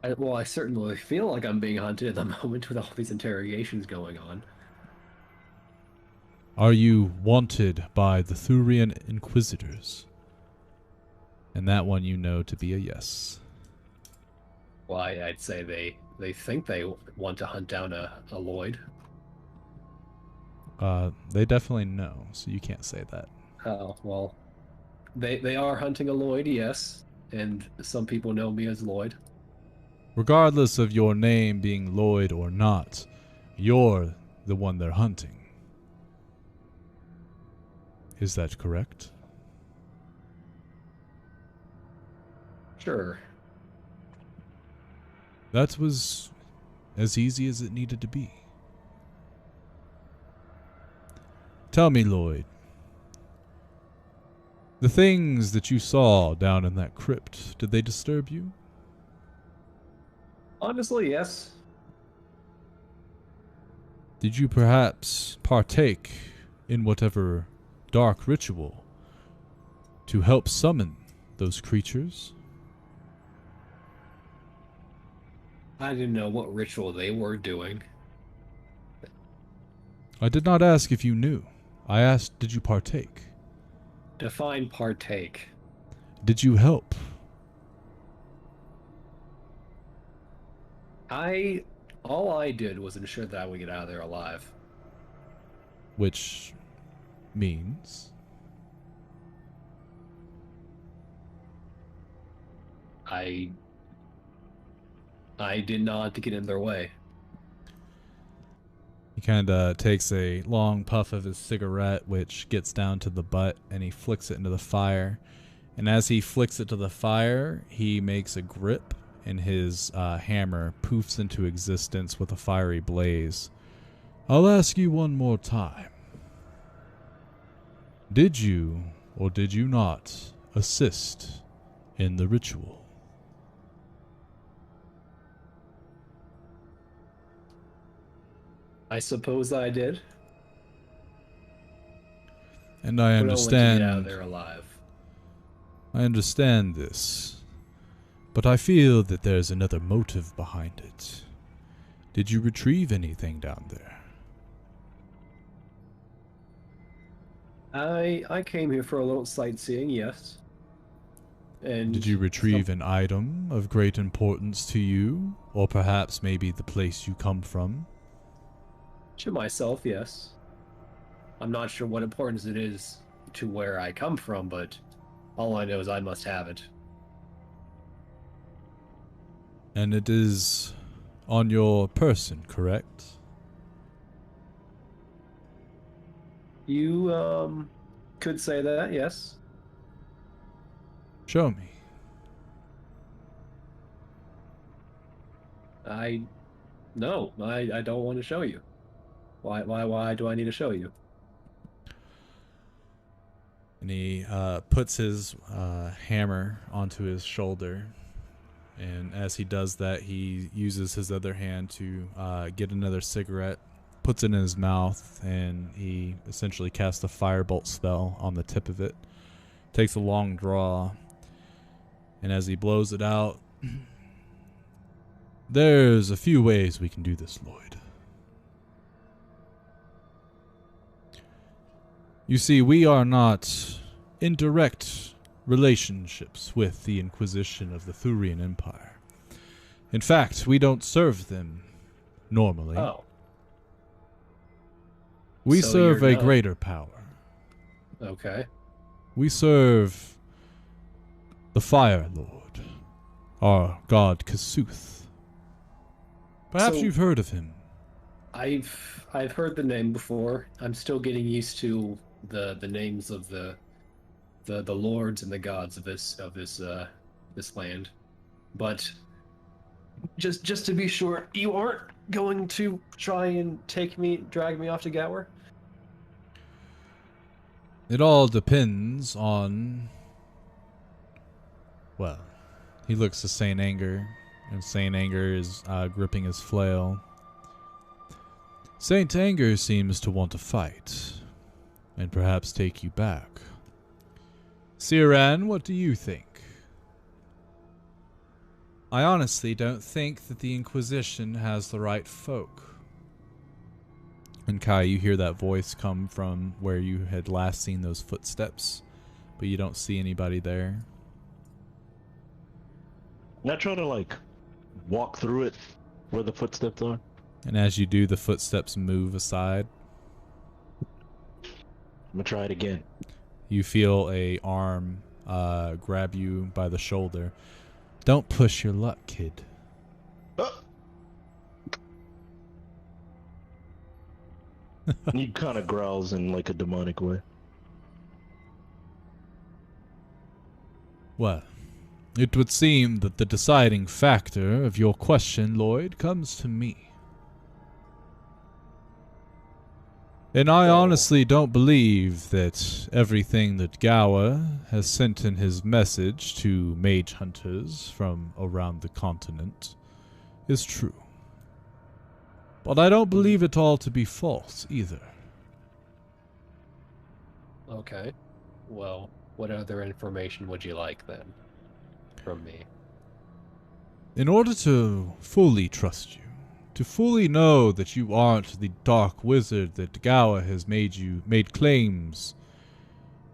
I certainly feel like I'm being hunted at the moment with all these interrogations going on. Are you wanted by the Thurian Inquisitors? And that one you know to be a yes. Well, I'd say they think they want to hunt down a Lloyd. They definitely know, so you can't say that. Oh, well, they are hunting a Lloyd, yes, and some people know me as Lloyd. Regardless of your name being Lloyd or not, you're the one they're hunting. Is that correct? Sure. That was as easy as it needed to be. Tell me, Lloyd, the things that you saw down in that crypt, did they disturb you? Honestly, yes. Did you perhaps partake in whatever dark ritual to help summon those creatures? I didn't know what ritual they were doing. I did not ask if you knew. I asked, did you partake? Define partake. Did you help? All I did was ensure that I would get out of there alive. Which means? I did not get in their way. He kind of takes a long puff of his cigarette, which gets down to the butt, and he flicks it into the fire. And as he flicks it to the fire, he makes a grip, and his hammer poofs into existence with a fiery blaze. I'll ask you one more time. Did you, or did you not, assist in the ritual? I suppose I did. And I But understand. I want to get out of there alive. I understand this, but I feel that there's another motive behind it. Did you retrieve anything down there? I came here for a little sightseeing, yes. And Did you retrieve an item of great importance to you, or perhaps maybe the place you come from? to myself, yes. I'm not sure what importance it is to where I come from, but all I know is I must have it. And it is on your person, correct? You, could say that, yes. Show me. No, I don't want to show you. Why do I need to show you? And he puts his hammer onto his shoulder. And as he does that, he uses his other hand to get another cigarette, puts it in his mouth, and he essentially casts a firebolt spell on the tip of it. Takes a long draw, and as he blows it out, there's a few ways we can do this, Lloyd. You see, we are not in direct relationships with the Inquisition of the Thurian Empire. In fact, we don't serve them normally. Oh. We So serve you're a not- greater power. Okay. We serve the Fire Lord, our god Kasuth. Perhaps So- you've heard of him. I've heard the name before. I'm still getting used to the names of the lords and the gods of this land. But just to be sure, you aren't going to try and drag me off to Gower? It all depends on... Well, he looks to Saint Anger, and Saint Anger is gripping his flail. Saint Anger seems to want to fight. and perhaps take you back. Siran, what do you think? I honestly don't think that the Inquisition has the right folk. And Kai, you hear that voice come from where you had last seen those footsteps, but you don't see anybody there. Not trying to like walk through it where the footsteps are. And as you do, the footsteps move aside. I'm gonna try it again. You feel a arm grab you by the shoulder. Don't push your luck, kid. He kind of growls in like a demonic way. Well, it would seem that the deciding factor of your question, Lloyd, comes to me. And I honestly don't believe that everything that Gower has sent in his message to mage hunters from around the continent is true. But I don't believe it all to be false either. Okay. Well, what other information would you like then from me? In order to fully trust you, to fully know that you aren't the dark wizard that Gower has made claims,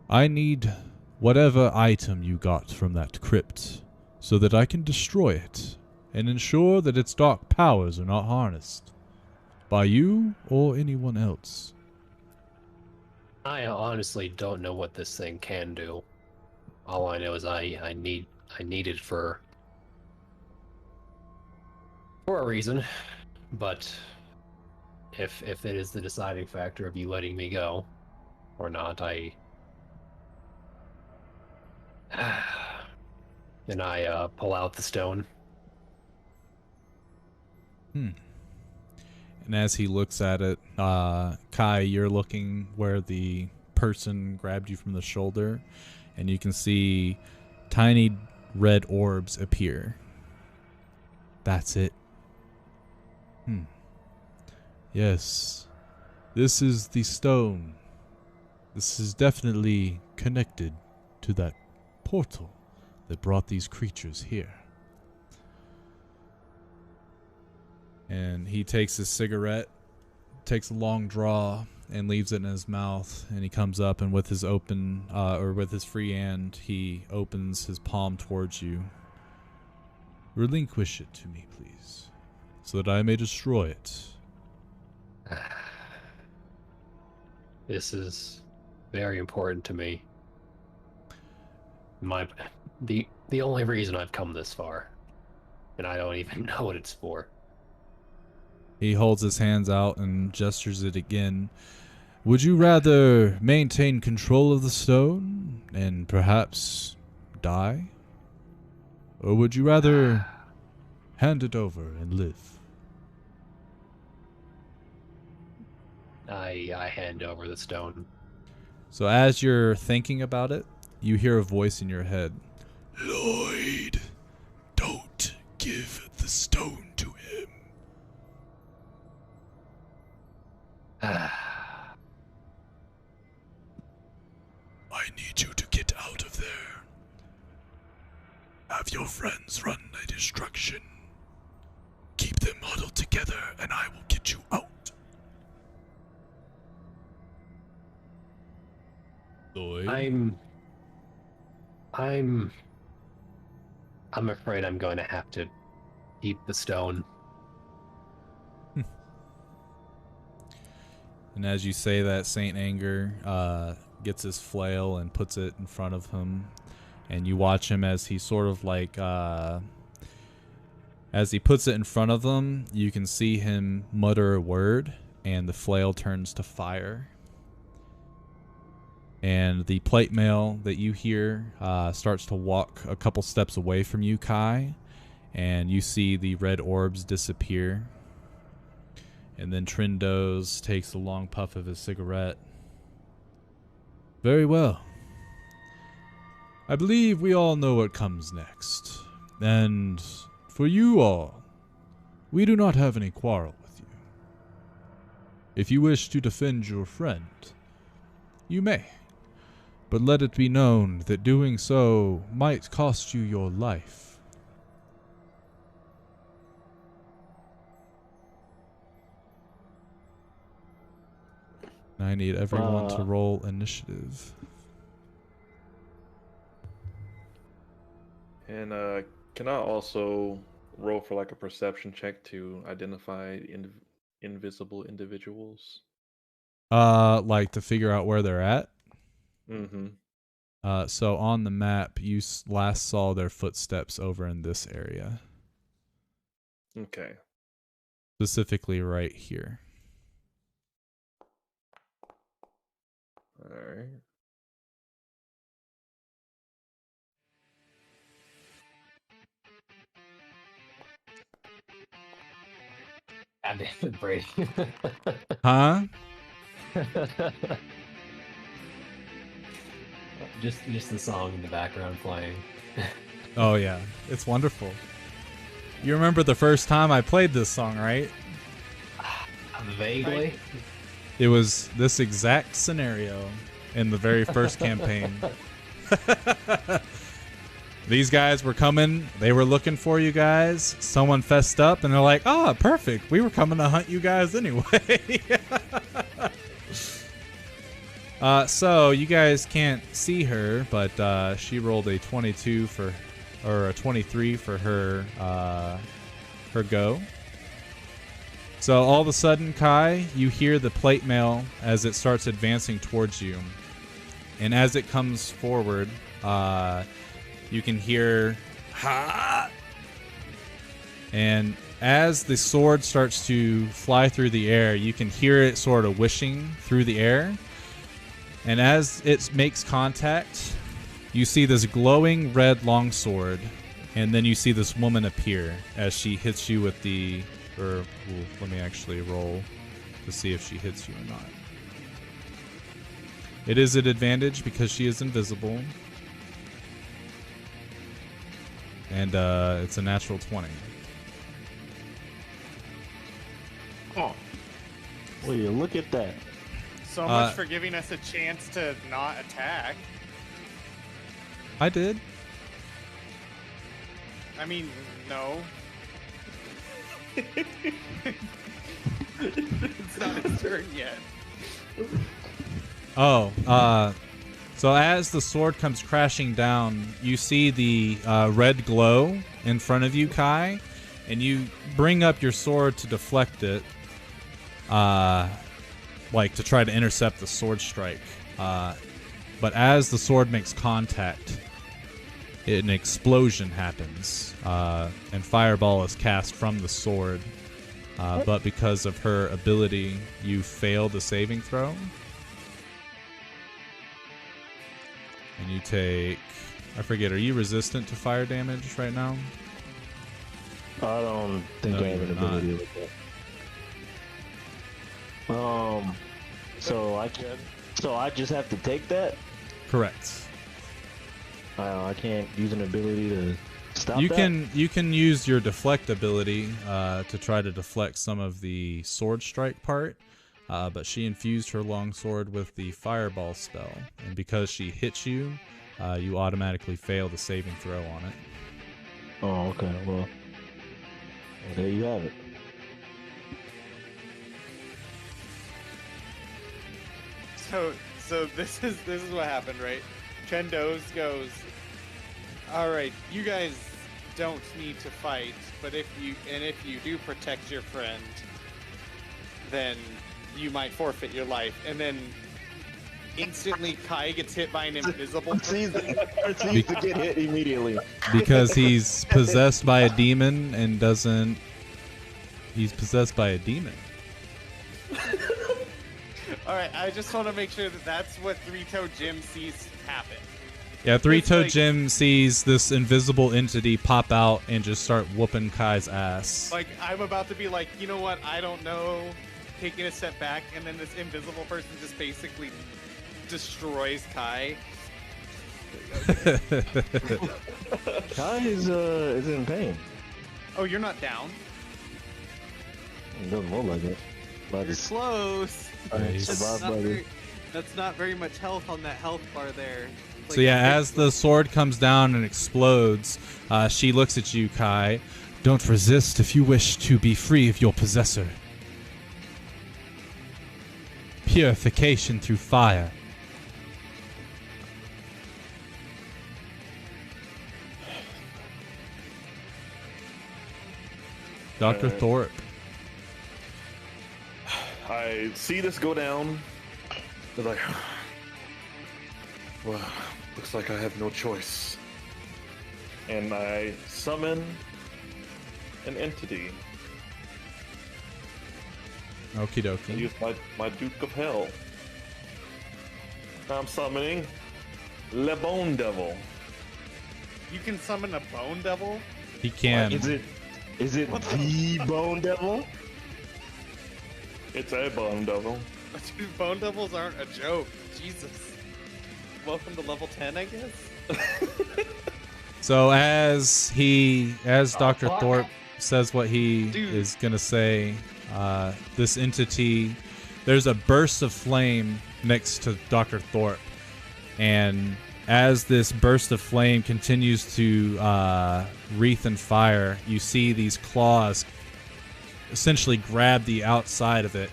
I need whatever item you got from that crypt so that I can destroy it and ensure that its dark powers are not harnessed by you or anyone else. I honestly don't know what this thing can do. All I know is I need it for a reason. But if it is the deciding factor of you letting me go or not, then I pull out the stone. And as he looks at it, Kai, you're looking where the person grabbed you from the shoulder, and you can see tiny red orbs appear. That's it. Yes. This is the stone. This is definitely connected to that portal that brought these creatures here. And he takes his cigarette, takes a long draw, and leaves it in his mouth. And he comes up, and with his with his free hand, he opens his palm towards you. Relinquish it to me, please, so that I may destroy it. This is very important to me. The only reason I've come this far, and I don't even know what it's for. He holds his hands out and gestures it again. Would you rather maintain control of the stone and perhaps die? Or would you rather hand it over and live? I hand over the stone. So as you're thinking about it, you hear a voice in your head. Lloyd, don't give the stone to him. I need you to get out of there. Have your friends run a distraction. Keep them huddled together and I will get you out. Lloyd? I'm afraid I'm going to have to eat the stone. And as you say that, Saint Anger gets his flail and puts it in front of him. And you watch him as he sort of like, as he puts it in front of them, you can see him mutter a word, and the flail turns to fire. And the plate mail that you hear starts to walk a couple steps away from you, Kai. And you see the red orbs disappear. And then Trindos takes a long puff of his cigarette. Very well. I believe we all know what comes next. And for you all, we do not have any quarrel with you. If you wish to defend your friend, you may. But let it be known that doing so might cost you your life. I need everyone to roll initiative. And can I also roll for like a perception check to identify invisible individuals? Like to figure out where they're at? Mm-hmm. So on the map, you last saw their footsteps over in this area. Okay. Specifically right here. All right. God damn it, Brady. Huh? just the song in the background playing. Oh yeah, it's wonderful. You remember the first time I played this song, right? Vaguely. It was this exact scenario in the very first campaign. These guys were coming. They were looking for you guys. Someone fessed up, and they're like, "Oh, perfect. We were coming to hunt you guys anyway." So you guys can't see her, but she rolled a 22 for, or a 23 for her go. So all of a sudden, Kai, you hear the plate mail as it starts advancing towards you, and as it comes forward, you can hear "ha," and as the sword starts to fly through the air, you can hear it sort of whooshing through the air. And as it makes contact, you see this glowing red longsword, and then you see this woman appear as she hits you with the... let me actually roll to see if she hits you or not. It is at advantage because she is invisible. And it's a natural 20. Oh. Will you look at that? So much for giving us a chance to not attack. I did. I mean, no. It's not his turn yet. Oh, so as the sword comes crashing down, you see the red glow in front of you, Kai, and you bring up your sword to deflect it, like to try to intercept the sword strike. But as the sword makes contact, an explosion happens, and fireball is cast from the sword. But because of her ability, you fail the saving throw. And you take... I forget, are you resistant to fire damage right now? I don't think No, I have an you're ability with that. So I just have to take that? Correct. I can't use an ability to stop You that? you can use your deflect ability to try to deflect some of the sword strike part, but she infused her longsword with the fireball spell, and because she hits you, you automatically fail the saving throw on it. Oh, okay. Well, there you have it. So this is what happened, right? Trendos goes, all right, you guys don't need to fight, but if you do protect your friend, then you might forfeit your life. And then instantly Kai gets hit by an invisible person. Proceeds to get hit immediately. Because he's possessed by a demon and doesn't... He's possessed by a demon. Alright, I just want to make sure that that's what Three-Toe Jim sees happen. Yeah, Three-Toe like- Jim sees this invisible entity pop out and just start whooping Kai's ass. Like, I'm about to be like, you know what, I don't know, taking a step back, and then this invisible person just basically destroys Kai. Kai is in pain. Oh, you're not down? It doesn't look like it. But You're it's close. Nice. survived Not by the... very- That's not very much health on that health bar there. It's So like yeah, a as the sword comes down and explodes, she looks at you, Kai. Don't resist if you wish to be free of your possessor. Purification through fire. Dr. Thorpe. I see this go down. They're like, well, looks like I have no choice. And I summon an entity. Okie I dokie. use my Duke of Hell. I'm summoning Le Bone Devil. You can summon a bone devil? He can. Is it the Bone Devil? It's a Bone Devil. Dude, bone devils aren't a joke. Jesus. Welcome to level 10, I guess? So as Dr. fuck. Thorpe says what he Dude. is gonna say, this entity, there's a burst of flame next to Dr. Thorpe, and as this burst of flame continues to wreath in fire, you see these claws essentially grab the outside of it.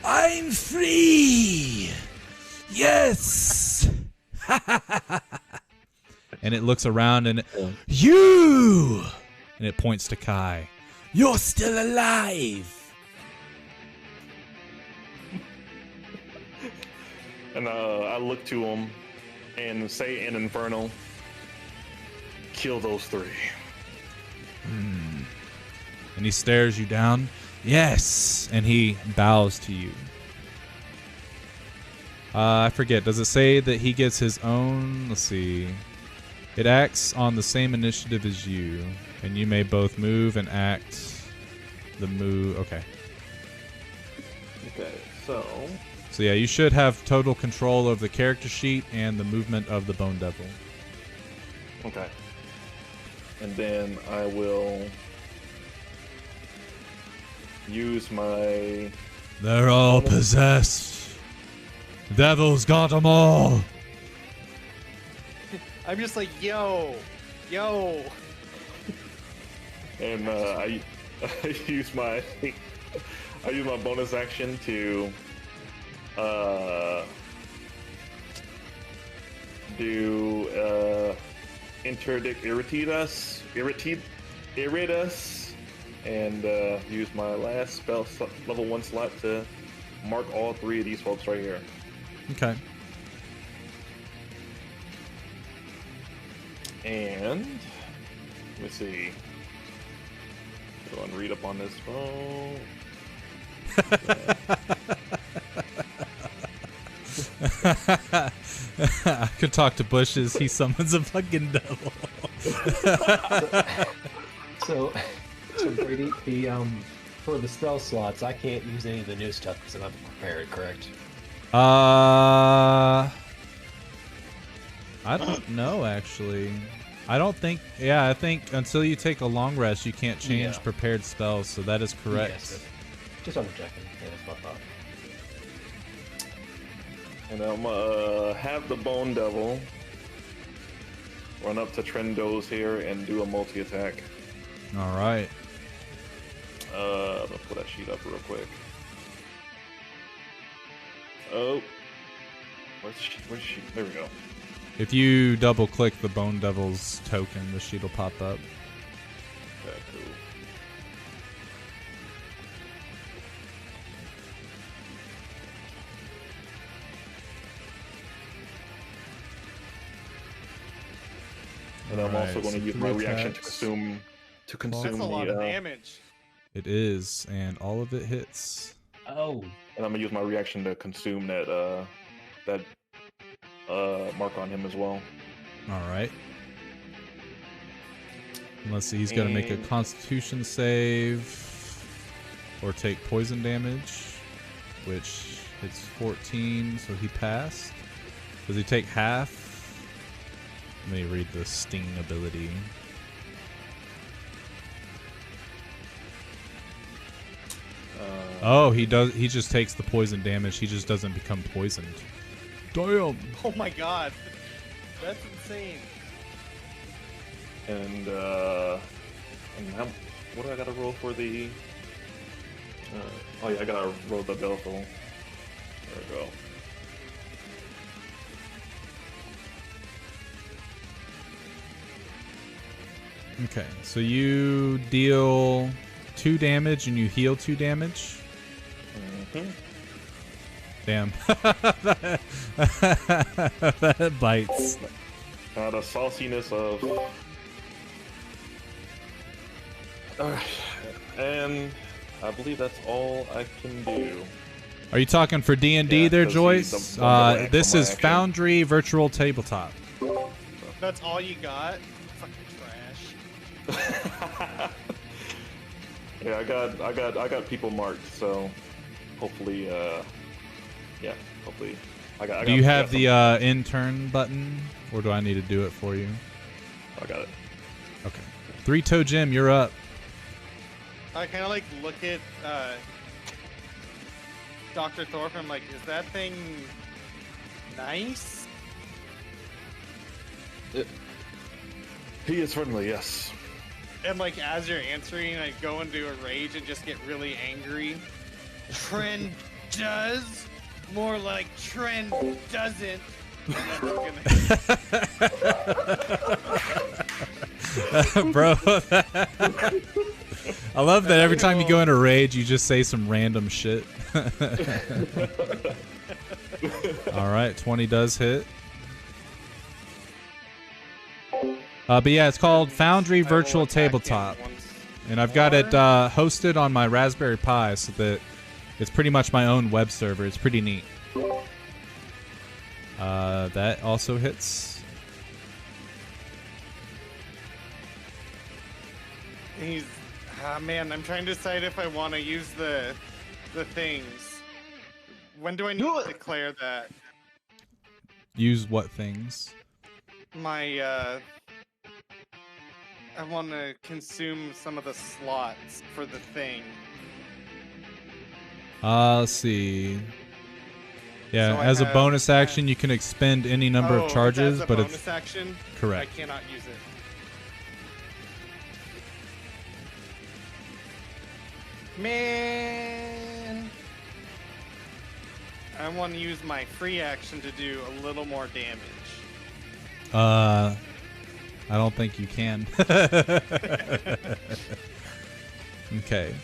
I'm free! Yes! And it looks around and you! And it points to Kai. You're still alive! And I look to him and say in Infernal, kill those three. And he stares you down. Yes! And he bows to you. I forget. Does it say that he gets his own? Let's see. It acts on the same initiative as you. And you may both move and act the move. Okay. Okay, so So yeah, you should have total control over the character sheet and the movement of the Bone Devil. okay. And then I will use my They're all possessed. Devil's got them all. I'm just like, yo. and I use my bonus action to do interdict irritus, and use my last spell level 1 slot to mark all three of these folks right here. Okay. And let me see. Go and read up on this phone. I could talk to bushes. He summons a fucking devil. So Brady, for the spell slots, I can't use any of the new stuff because I'm not prepared, correct? I don't know actually. I don't think. Yeah, I think until you take a long rest, you can't change Yeah. prepared spells. So that is correct. Yes. Just double checking. Yeah, that's my thought. And I'm have the Bone Devil run up to Trendo's here and do a multi-attack. All right. Let's pull that sheet up real quick. Oh, where's she? There we go. If you double click the Bone Devil's token, the sheet will pop up. Okay, cool. And I'm Alright, also going so to use 3 my reaction attacks. to consume That's a lot of the. damage. It is, and all of it hits. Oh, And I'm gonna use my reaction to consume that mark on him as well. All right. And let's see, he's got to make a And- Constitution save or take poison damage, which hits 14, so he passed. Does he take half? Let me read the Sting ability. Oh, he does. He just takes the poison damage. He just doesn't become poisoned. Damn. Oh my god. That's insane. And how, what do I gotta roll for the? Oh yeah, I gotta roll the baleful. There we go. Okay, so you deal 2 damage and you heal 2 damage. Mm-hmm. Damn. That bites. The sauciness of. Alright, and I believe that's all I can do. Are you talking for D&D Yeah, there, 'cause Joyce? he's the This my is action. Foundry Virtual Tabletop. That's all you got? Fucking trash. Yeah, I got people marked, so hopefully, yeah, hopefully, I got. Do you have some- the intern button, or do I need to do it for you? I got it. Okay. 3-Toe Jim, you're up. I kind of like look at Dr. Thorpe. I'm like, is that thing nice? He is friendly, yes. And like, as you're answering, I go into a rage and just get really angry. Trend does, more like trend doesn't. And then I'm gonna... Bro. I love that every time you go into rage, you just say some random shit. All right, 20 does hit. But yeah, it's called Foundry I will Virtual attack him Tabletop. once And I've got it more. hosted on my Raspberry Pi so that it's pretty much my own web server. It's pretty neat. That also hits. He's, man, I'm trying to decide if I want to use the things. When do I need to declare that? Use what things? My, I want to consume some of the slots for the thing. Let's see. Yeah, So I as a have- bonus action, you can expend any number Oh, of charges, as a but bonus it's action. correct. I cannot use it. Man, I want to use my free action to do a little more damage. I don't think you can. Okay.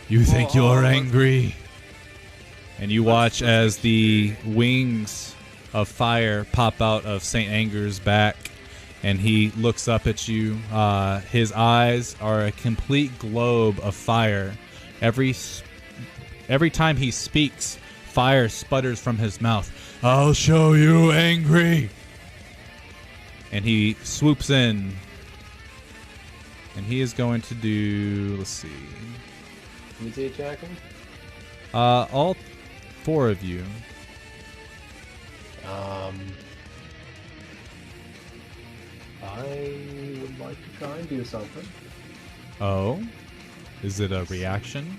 You think you're angry. And you watch as the wings of fire pop out of St. Anger's back, and he looks up at you. His eyes are a complete globe of fire. Every time he speaks, fire sputters from his mouth. I'll show you, angry. And he swoops in. And he is going to do, let's see. Who's he attacking? All 4 of you. I would like to try and do something. Oh? Is it a reaction?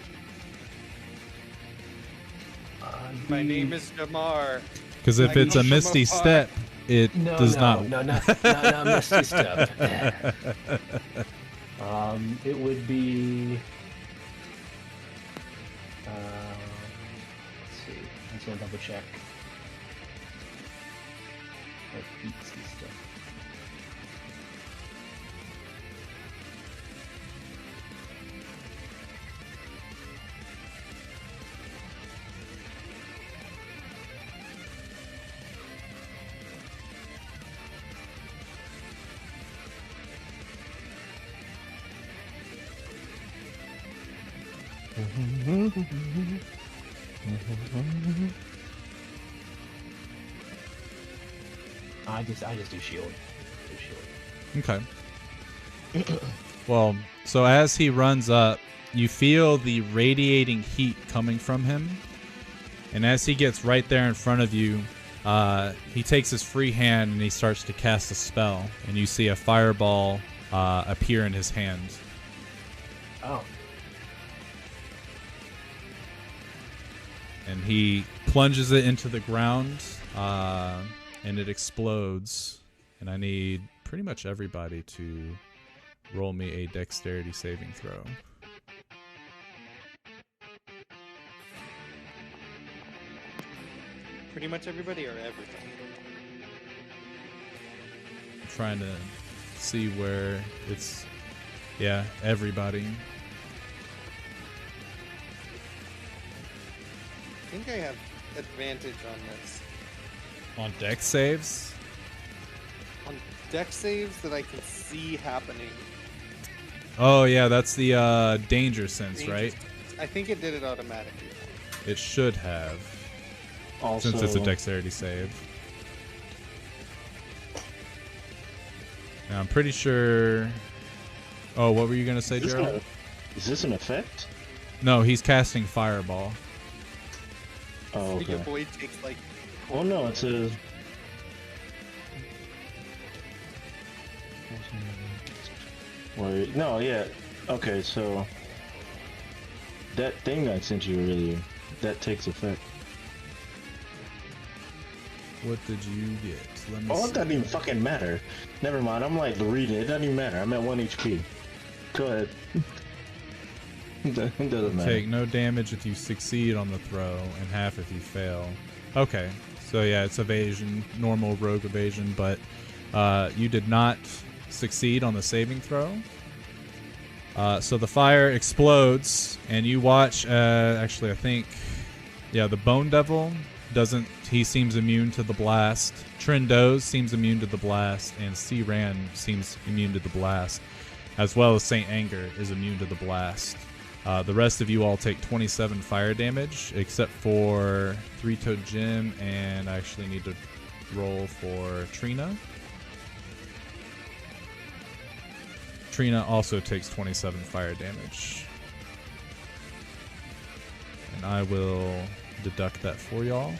My name is Damar. Because if it's a Like, Misty from afar. Step, it No, does no, not. no, not Misty Step. It would be. Let's see. I just want to double check. Like feats and stuff. I just do shield. Okay. Well, so as he runs up, you feel the radiating heat coming from him. And as he gets right there in front of you, he takes his free hand and he starts to cast a spell. And you see a fireball appear in his hand. Oh. and he plunges it into the ground, and it explodes. And I need pretty much everybody to roll me a dexterity saving throw. Pretty much everybody or everybody? I'm trying to see where it's... Yeah, everybody. I think I have advantage on this. On dex saves? On deck saves that I can see happening. Oh, yeah, that's the danger sense, right? I think it did it automatically. It should have. Also, Since it's a dexterity save. Now, I'm pretty sure... Oh, what were you going to say, Gerald? Is this an effect? No, he's casting Fireball. Oh, Your okay. void takes like. Oh no, it's a. Wait, no, yeah. Okay, so that thing I sent you earlier, that takes effect. What did you get? Let me Oh, see. it doesn't even fucking matter. Never mind, I'm like reading it. It doesn't even matter. I'm at 1 HP. Go ahead. It doesn't matter. Take no damage if you succeed on the throw, and half if you fail. Okay, so yeah, it's evasion, normal rogue evasion, but you did not succeed on the saving throw. So the fire explodes, and you watch, actually I think, yeah, the Bone Devil doesn't, he seems immune to the blast. Trendos seems immune to the blast, and C-Ran seems immune to the blast, as well as Saint Anger is immune to the blast. The rest of you all take 27 fire damage, except for Three-Toed Jim, and I actually need to roll for Trina. Trina also takes 27 fire damage. And I will deduct that for y'all.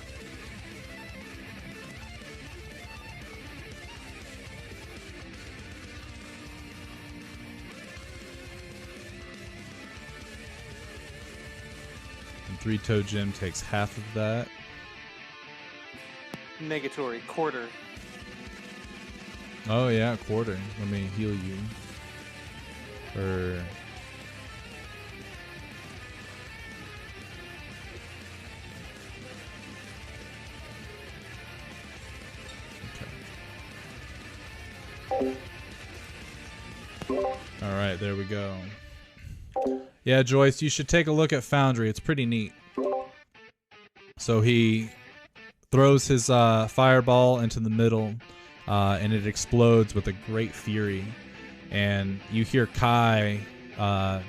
And Three-Toed Jim takes half of that. Negatory, quarter. Oh yeah, quarter. Let me heal you. For... Alright, there we go. Yeah, Joyce, you should take a look at Foundry. It's pretty neat. So he throws his fireball into the middle, and it explodes with a great fury. And you hear Kai.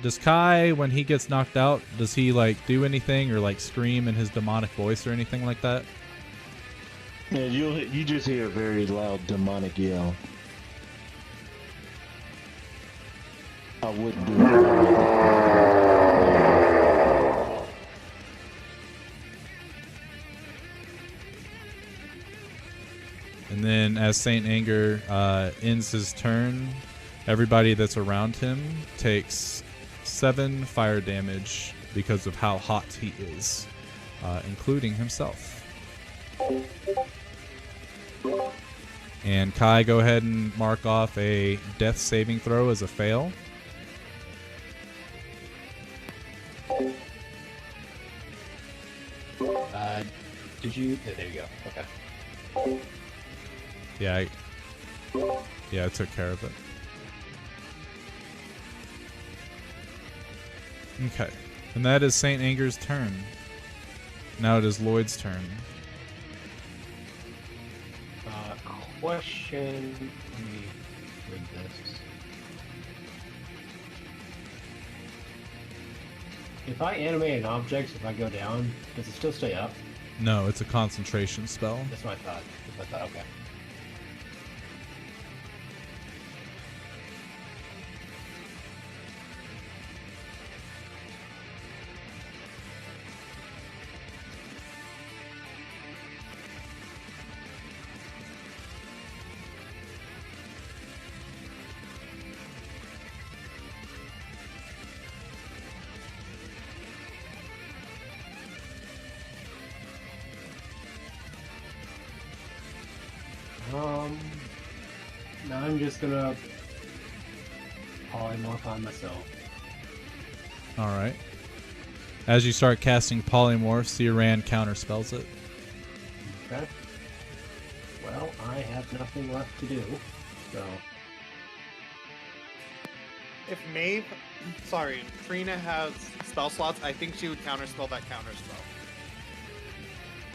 Does Kai, when he gets knocked out, does he like do anything or like scream in his demonic voice or anything like that? Yeah, you just hear a very loud demonic yell. I wouldn't do it. And then as Saint Anger ends his turn, everybody that's around him takes 7 fire damage because of how hot he is, including himself. And Kai, go ahead and mark off a death saving throw as a fail. Did you? There you go. Okay. Yeah, I took care of it. Okay, and that is Saint Anger's turn. Now it is Lloyd's turn. Question. Let me read this. If I animate an object, if I go down, does it still stay up? No, it's a concentration spell. That's what I thought. Okay. just gonna polymorph on myself. All right. As you start casting polymorph, Siran counterspells it. Okay. Well, I have nothing left to do, so. If Trina has spell slots, I think she would counterspell that counterspell.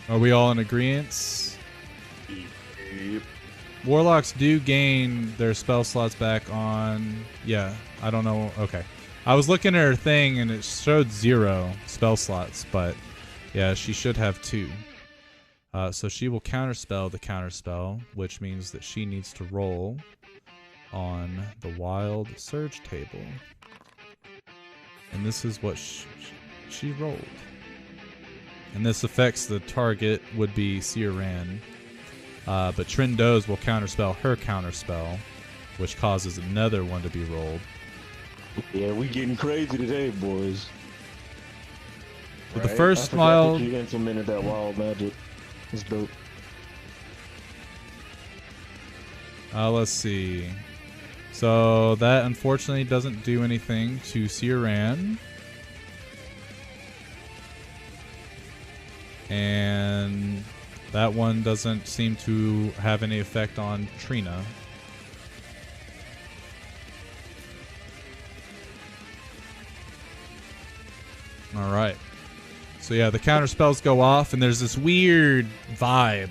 Are we all in agreement? Yep. Warlocks do gain their spell slots back on... Yeah, I don't know. Okay. I was looking at her thing and it showed 0 spell slots, but yeah, she should have 2. So she will counterspell the counterspell, which means that she needs to roll on the Wild Surge table. And this is what she rolled. And this affects the target, would be Siran. But Trindo's will counterspell her counterspell, which causes another one to be rolled. Yeah, we getting crazy today, boys. But the first wild... You implemented that wild magic. It's dope. Let's see. So that unfortunately doesn't do anything to Siran. And that one doesn't seem to have any effect on Trina. All right. So yeah, the counter spells go off, and there's this weird vibe.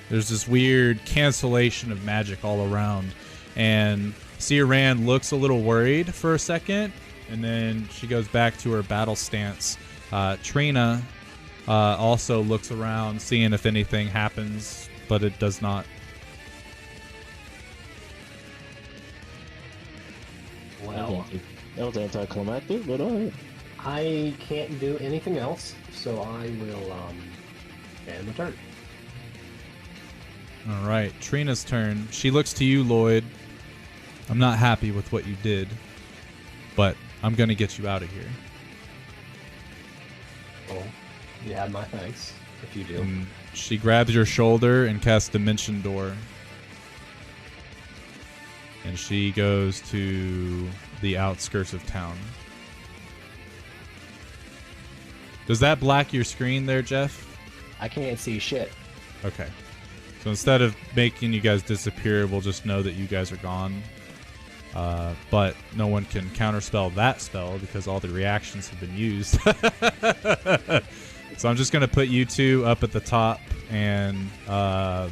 There's this weird cancellation of magic all around. And Siran looks a little worried for a second, and then she goes back to her battle stance. Trina also looks around, seeing if anything happens, but it does not. Well, that was anticlimactic, but alright. I can't do anything else, so I will end the turn. All right, Trina's turn. She looks to you, Lloyd. I'm not happy with what you did, but I'm going to get you out of here. Well, you have my thanks, if you do. And she grabs your shoulder and casts Dimension Door. And she goes to the outskirts of town. Does that black your screen there, Jeff? I can't see shit. Okay. So instead of making you guys disappear, we'll just know that you guys are gone. But no one can counterspell that spell because all the reactions have been used. So I'm just going to put you two up at the top, and I'm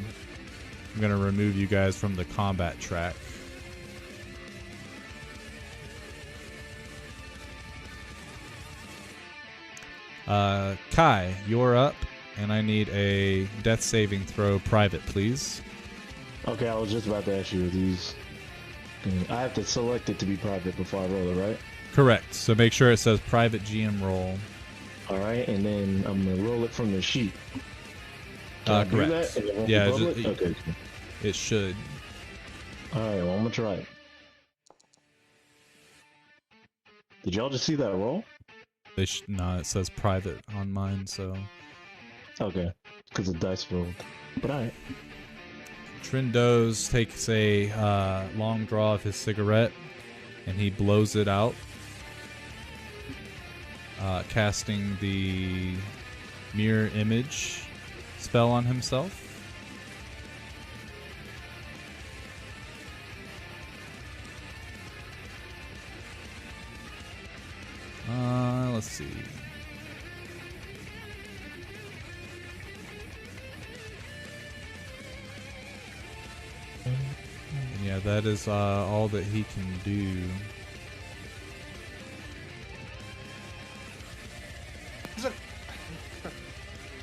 going to remove you guys from the combat track. Kai, you're up, and I need a death saving throw private, please. Okay, I was just about to ask you these. I have to select it to be private before I roll it, right? Correct. So make sure it says private GM roll. Alright, and then I'm going to roll it from the sheet. Can I do correct. that? And it won't be Yeah, public? Okay. it should. Alright, well, I'm going to try it. Did y'all just see that roll? No, it says private on mine, so... Okay, because the dice rolled. But alright. Trindo's takes a long draw of his cigarette, and he blows it out, casting the mirror image spell on himself. Let's see. Yeah, that is all that he can do.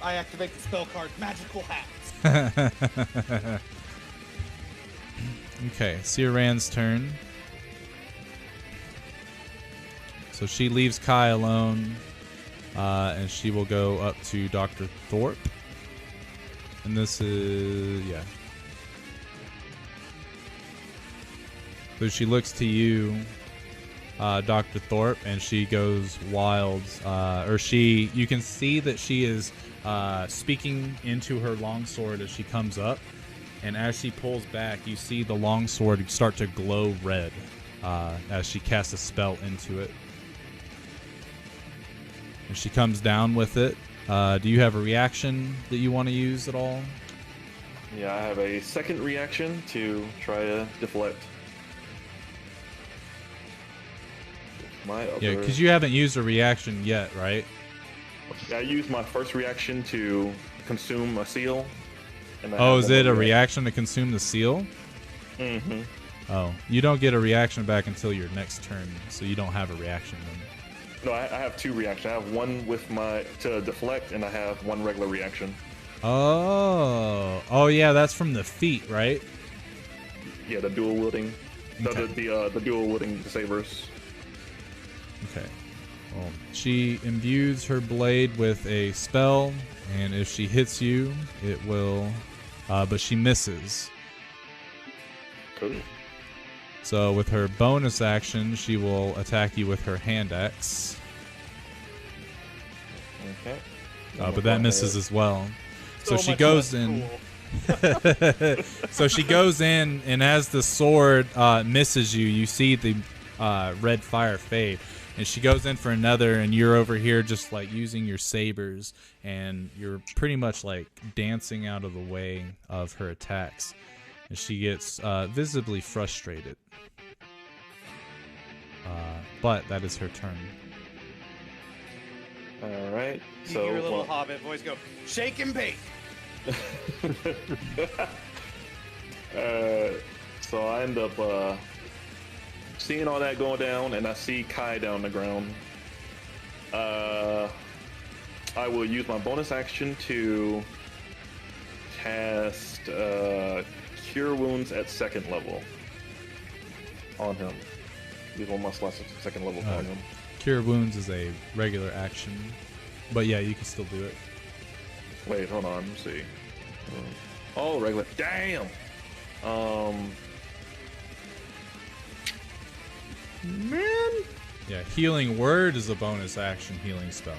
I activate the spell card, Magical Hats. Okay, Siran's turn. So she leaves Kai alone, and she will go up to Dr. Thorpe. And this is, yeah. So she looks to you, Dr. Thorpe, and she goes wild. You can see that she is speaking into her longsword as she comes up, and as she pulls back, you see the longsword start to glow red as she casts a spell into it. And she comes down with it. Do you have a reaction that you want to use at all? Yeah, I have a second reaction to try to deflect. My other... Yeah, because you haven't used a reaction yet, right? I used my first reaction to consume a seal. And Oh, is it a reaction to consume the seal? Mm-hmm. Oh, you don't get a reaction back until your next turn, so you don't have a reaction then. No, I have two reactions. I have one with my to deflect, and I have one regular reaction. Oh, yeah, that's from the feat, right? Yeah, the dual wielding, Okay. the dual wielding sabers. Okay. Well, she imbues her blade with a spell, and if she hits you, it will. But she misses. Cool. So with her bonus action, she will attack you with her hand axe. Okay. But that misses as well. So she much goes less in. cool. So she goes in, and as the sword misses you, you see the red fire fade. And she goes in for another, and you're over here just like using your sabers, and you're pretty much like dancing out of the way of her attacks. And she gets visibly frustrated. But that is her turn. All right. You So hear a little hobbit voice go, shake and bake. So I end up seeing all that going down, and I see Kai down the ground. I will use my bonus action to cast Cure Wounds at 2nd level on him. Use one of my slots at 2nd level on him. Cure Wounds is a regular action. But yeah, you can still do it. Wait, hold on. Let me see. Oh, regular. Damn. Man. Yeah, Healing Word is a bonus action healing spell.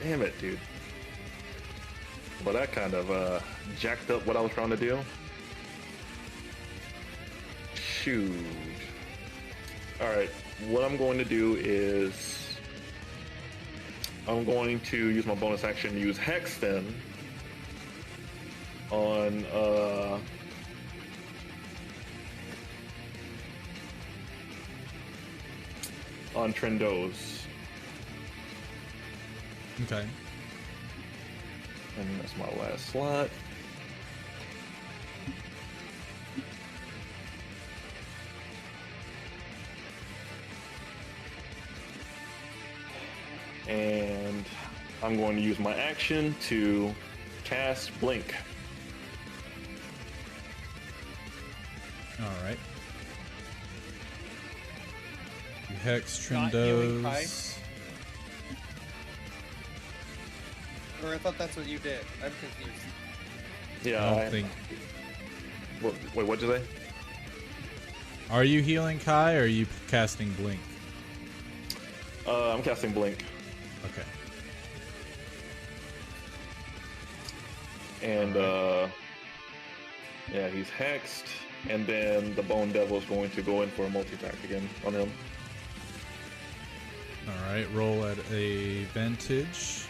Damn it, dude. Well, that kind of jacked up what I was trying to do. Shoot. Alright, what I'm going to do is I'm going to use my bonus action to use Hex then on Trendos. Okay. And that's my last slot. And I'm going to use my action to cast Blink. All right. You hex Not healing Kai? Trendos. Or I thought that's what you did. I'm confused. Yeah, I don't think. Wait, what'd you say? Are you healing Kai, or are you casting Blink? I'm casting Blink. Okay. And yeah, he's hexed, and then the Bone Devil is going to go in for a multi-attack again on him. All right. Roll at a vantage.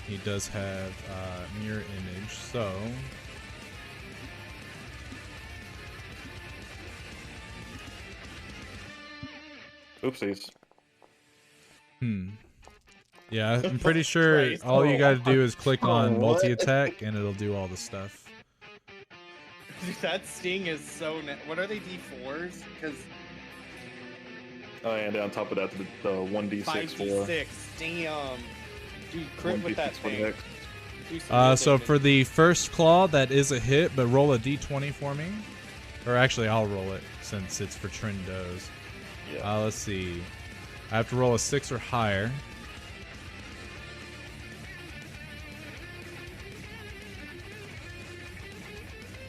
He does have mirror image, so Oopsies. yeah, I'm pretty sure Christ. all you got to do is click on what? multi-attack, and it'll do all the stuff. Dude, that sting is so. What are they, D4s? Because Oh, and on top of that, the 1d6 for 5d6. Damn. Dude, crit with that 1d6 for the thing. hex. Do some real So damage. for the first claw, that is a hit, but roll a d20 for me. Or actually, I'll roll it since it's for Trendos. Yeah. Let's see. I have to roll a 6 or higher.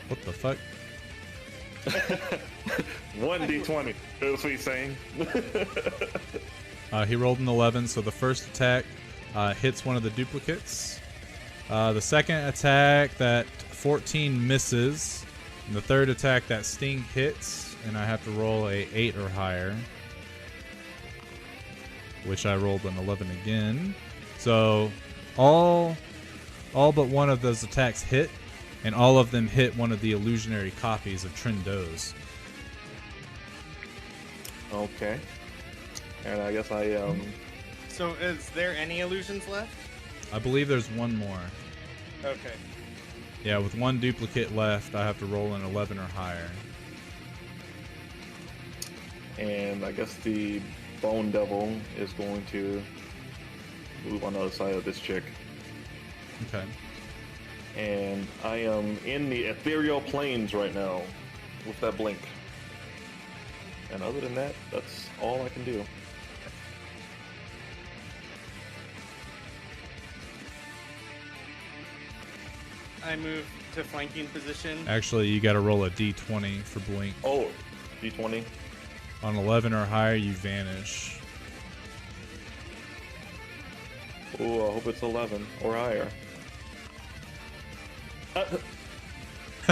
What the fuck? 1d20. That's what he's saying. He rolled an 11, so the first attack hits one of the duplicates. The second attack, that 14 misses. And the third attack, that sting hits, and I have to roll a 8 or higher, which I rolled an 11 again. So all but one of those attacks hit, and all of them hit one of the illusionary copies of Trindo's. Okay. And I guess So is there any illusions left? I believe there's one more. Okay. Yeah, with one duplicate left, I have to roll an 11 or higher. And I guess the Bone Devil is going to move on the other side of this chick. Okay. And I am in the ethereal planes right now with that blink. And other than that, that's all I can do. I move to flanking position. Actually, you got to roll a d20 for blink. Oh, d20. On 11 or higher, you vanish. Oh, I hope it's 11 or higher.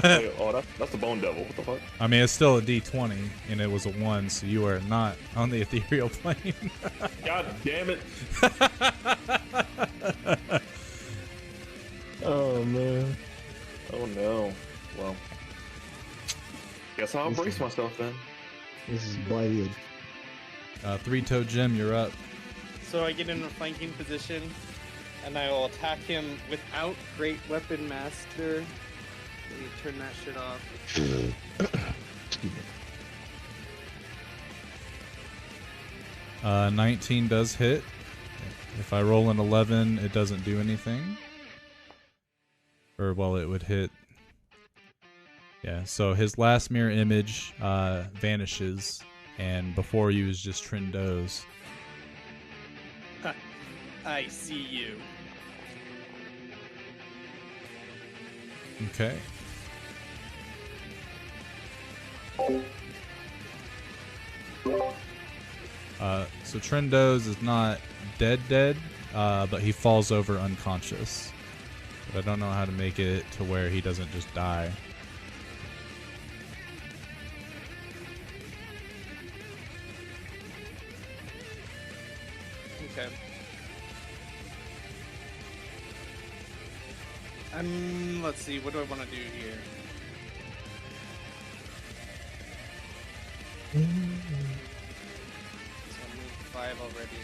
Wait, oh, that's the Bone Devil. What the fuck? I mean, it's still a d20, and it was a 1, so you are not on the ethereal plane. God damn it. Oh man. Oh no. Well, guess I'll brace myself then. This is blighted. Three-Toe Jim, you're up. So I get in a flanking position, and I will attack him without Great Weapon Master. Let me turn that shit off. Excuse me. 19 does hit. If I roll an 11, it doesn't do anything. Or, well, it would hit. Yeah, so his last mirror image vanishes, and before you is just Trindo's. I see you. Okay. So Trindo's is not dead, but he falls over unconscious. But I don't know how to make it to where he doesn't just die. Okay. Let's see, what do I want to do here? So I moved 5 already.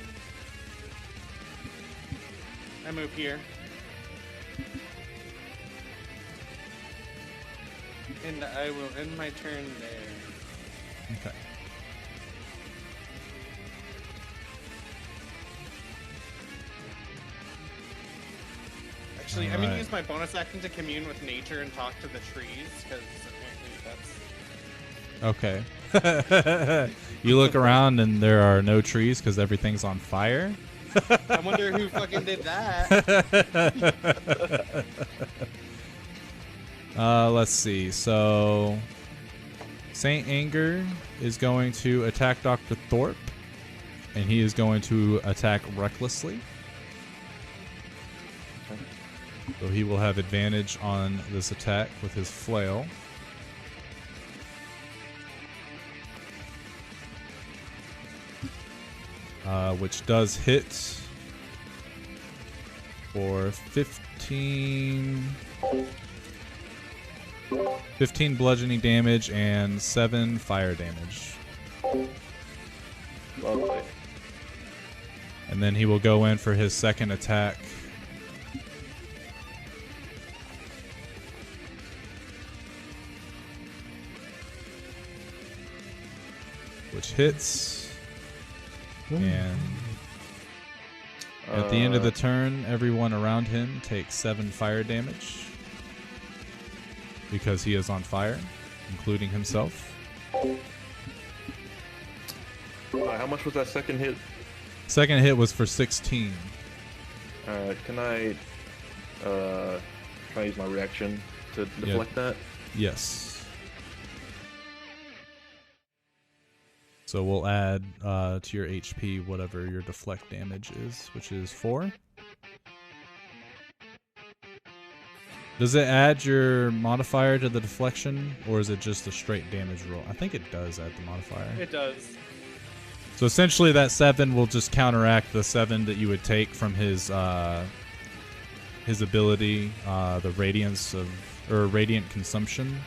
I move here. And I will end my turn there. Okay. Actually, I'm Alright. gonna use my bonus action to commune with nature and talk to the trees, because apparently that's... Okay. You look around and there are no trees because everything's on fire. I wonder who fucking did that. Let's see. So, Saint Anger is going to attack Dr. Thorpe, and he is going to attack recklessly. So he will have advantage on this attack with his flail. Which does hit for 15 bludgeoning damage and 7 fire damage. Lovely. And then he will go in for his second attack. Which hits. And at the end of the turn, everyone around him takes 7 fire damage. Because he is on fire, including himself. How much was that second hit? Second hit was for 16. Can I use my reaction to deflect that? Yes. So we'll add to your HP whatever your deflect damage is, which is 4. Does it add your modifier to the deflection, or is it just a straight damage roll? I think it does add the modifier. It does. So essentially that 7 will just counteract the 7 that you would take from his ability, the radiance of, or radiant consumption.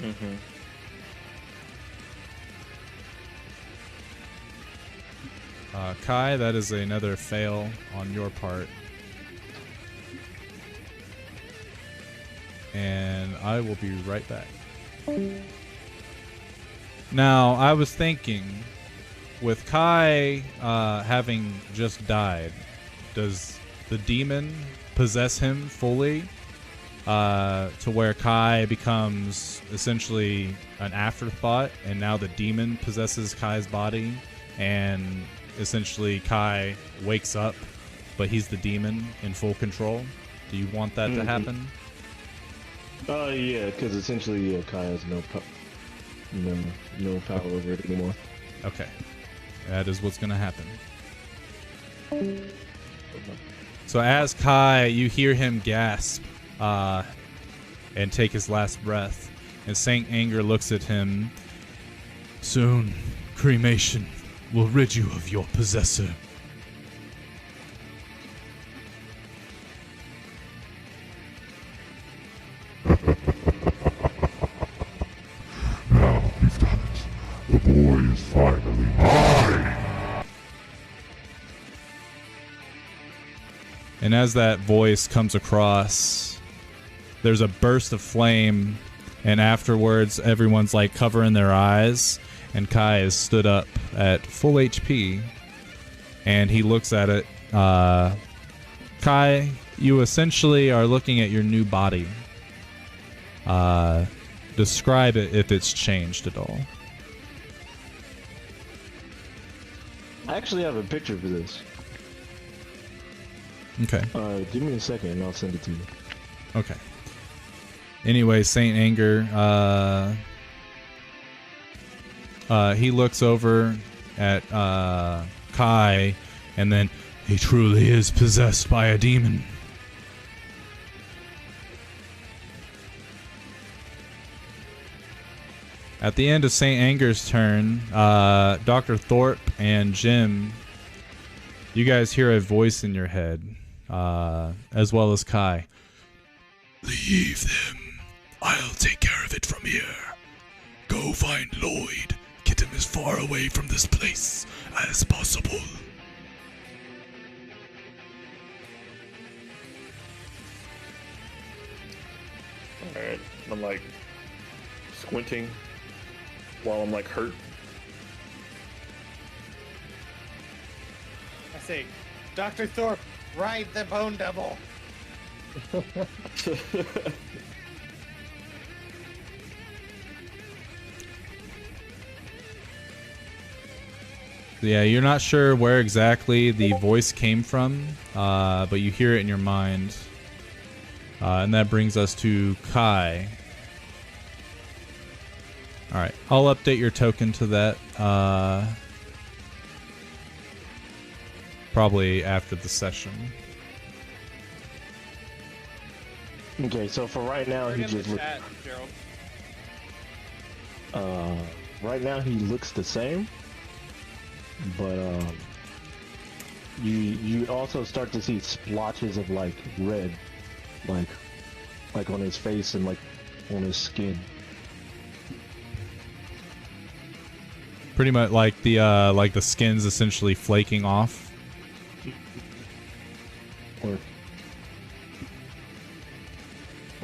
Mm-hmm. Kai, that is another fail on your part. And I will be right back. Now, I was thinking, with Kai having just died, does the demon possess him fully to where Kai becomes essentially an afterthought, and now the demon possesses Kai's body, and essentially Kai wakes up, but he's the demon in full control? Do you want that to happen? Yeah, because essentially, Kai has no power over it anymore. Okay. That is what's going to happen. So as Kai, you hear him gasp and take his last breath. And Saint Anger looks at him. Soon, cremation will rid you of your possessor. Now we've done it. The boy is finally mine. And as that voice comes across, there's a burst of flame, and afterwards everyone's like covering their eyes, and Kai is stood up at full HP, and he looks at it. Kai, you essentially are looking at your new body. Describe it if it's changed at all. I actually have a picture for this. Okay. Give me a second and I'll send it to you. Okay. Anyway, Saint Anger, he looks over at Kai, and then he truly is possessed by a demon. At the end of Saint Anger's turn, Dr. Thorpe and Jim, you guys hear a voice in your head, as well as Kai. Leave them. I'll take care of it from here. Go find Lloyd. Get him as far away from this place as possible. Alright. I'm like squinting while I'm like hurt. I say, Dr. Thorpe, ride the bone devil. Yeah, you're not sure where exactly the voice came from, but you hear it in your mind. And that brings us to Kai. Alright, I'll update your token to that probably after the session. Okay, so for right now, Put he in just the looks. chat, Gerald. Right now he looks the same, but you also start to see splotches of like red, like on his face and like on his skin. Pretty much like the skin's essentially flaking off.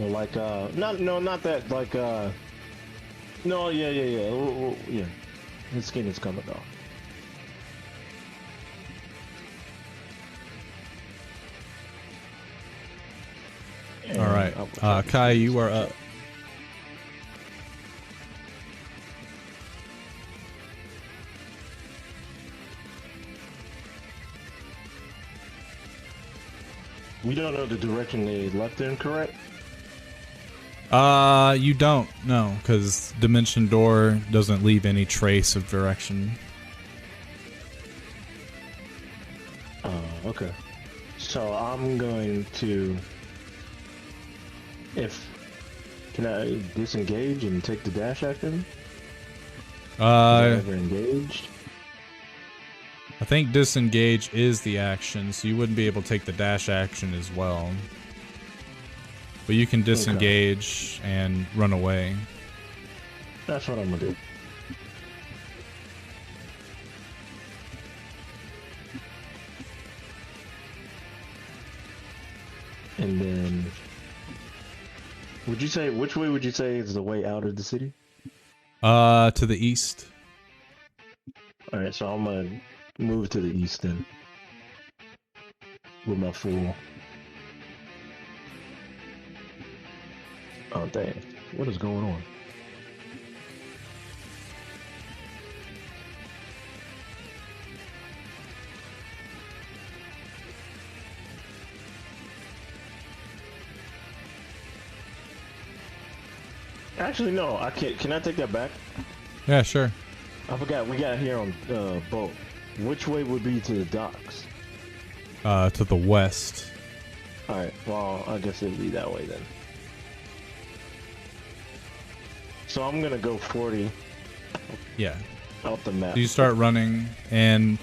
Or like not that like no yeah his skin is coming off. All right, Kai, you are up. We don't know the direction they left in, correct? You don't, no, because Dimension Door doesn't leave any trace of direction. Okay. So I'm going to... Can I disengage and take the dash action? Ever engaged? I think disengage is the action, so you wouldn't be able to take the dash action as well. But you can disengage and run away. That's what I'm gonna do. And then, which way would you say is the way out of the city? To the east. All right, so I'm gonna move to the east then with my full. Oh dang! What is going on? Actually, no. I can't. Can I take that back? Yeah, sure. I forgot. We got here on boat. Which way would be to the docks? To the west. All right. Well, I guess it'd be that way then. So I'm gonna go 40. Yeah. Out the map. So you start running, and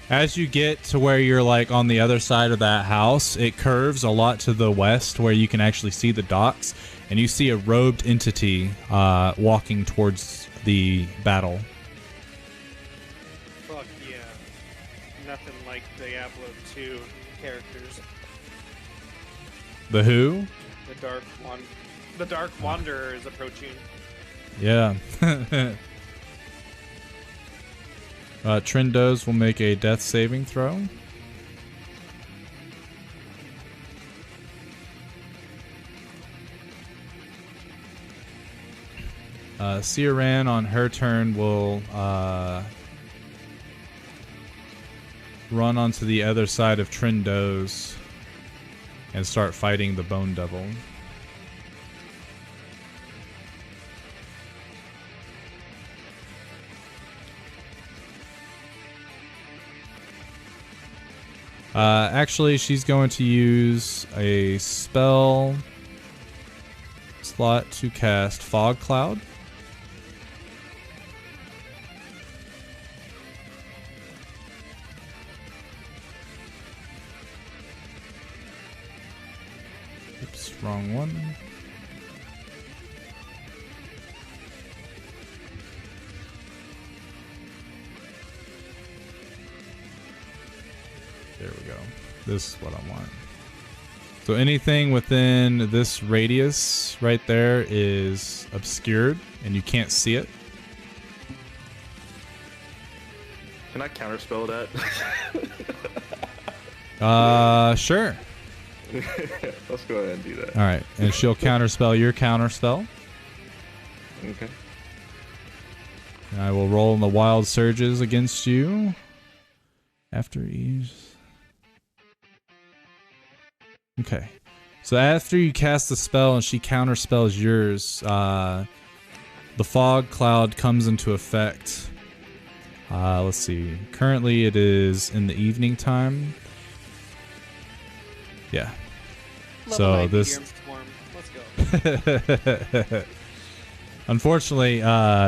as you get to where you're like on the other side of that house, it curves a lot to the west where you can actually see the docks, and you see a robed entity walking towards the battle. Fuck yeah. Nothing like Diablo 2 characters. The who? The Dark Wanderer is approaching. Yeah. Trendos will make a death saving throw. Siran on her turn will run onto the other side of Trendos and start fighting the Bone Devil. Actually, she's going to use a spell slot to cast Fog Cloud. Oops, wrong one. There we go. This is what I want. So anything within this radius right there is obscured and you can't see it. Can I counterspell that? Sure. Let's go ahead and do that. All right, and she'll counterspell your counterspell. Okay. And I will roll in the wild surges against you. After each. Okay. So after you cast the spell and she counterspells yours, the fog cloud comes into effect. Let's see. Currently it is in the evening time. Yeah. So this. Let's go. Unfortunately,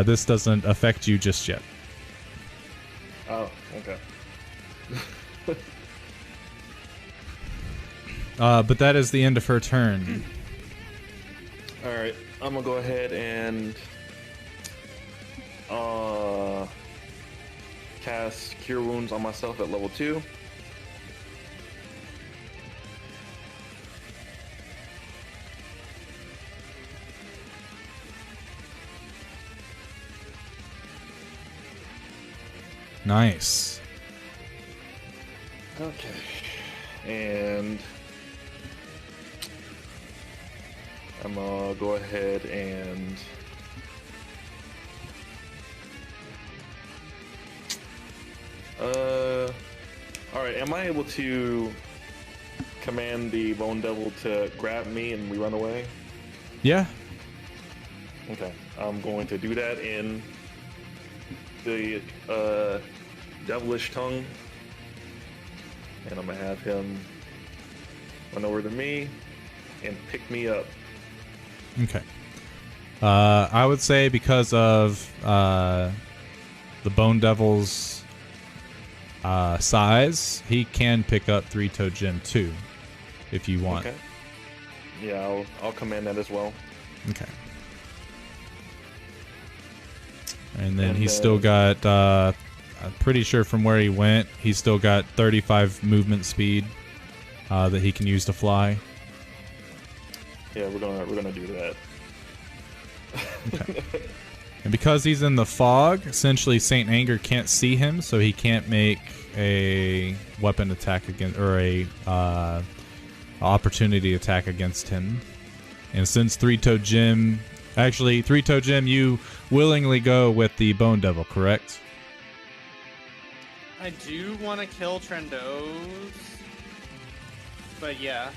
this doesn't affect you just yet. Oh, okay. But that is the end of her turn. All right, I'm gonna go ahead and cast Cure Wounds on myself at level 2. Nice. Okay. And I'm gonna go ahead and alright, am I able to command the Bone Devil to grab me and we run away? Yeah. Okay, I'm going to do that in the devilish tongue, and I'm gonna have him run over to me and pick me up. Okay. I would say because of the Bone Devil's size, he can pick up Three-Toed Jim too, if you want. Okay. Yeah, I'll command that as well. Okay. And then he's still got, I'm pretty sure from where he went, he's still got 35 movement speed that he can use to fly. Yeah, we're gonna do that. Okay. And because he's in the fog, essentially Saint Anger can't see him, so he can't make a weapon attack against, or a opportunity attack against him. And since Three-Toed Jim, actually Three-Toed Jim, you willingly go with the Bone Devil, correct? I do want to kill Trendos, but yeah.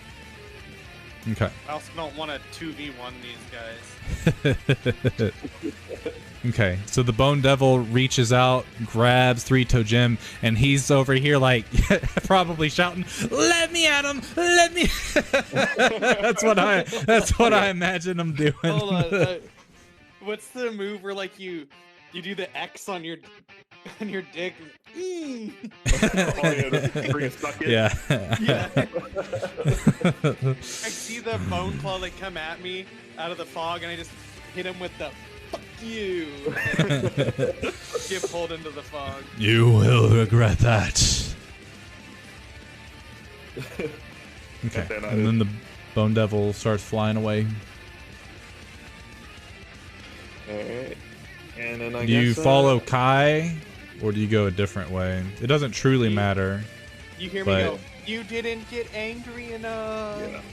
Okay. I also don't want to 2v1 these guys. Okay, so the Bone Devil reaches out, grabs Three-Toed Jim, and he's over here like probably shouting, "Let me at him! Let me!" That's what I imagine him doing. Hold on. What's the move where like you do the X on your dick? Oh, yeah, bring it stuck in. Yeah. Yeah. I see the bone claw like come at me out of the fog, and I just hit him with the "fuck you." Get pulled into the fog. You will regret that. Okay, and then the Bone Devil starts flying away. Alright. And then Do you follow Kai, or do you go a different way? It doesn't truly matter. You hear me go, "You didn't get angry enough."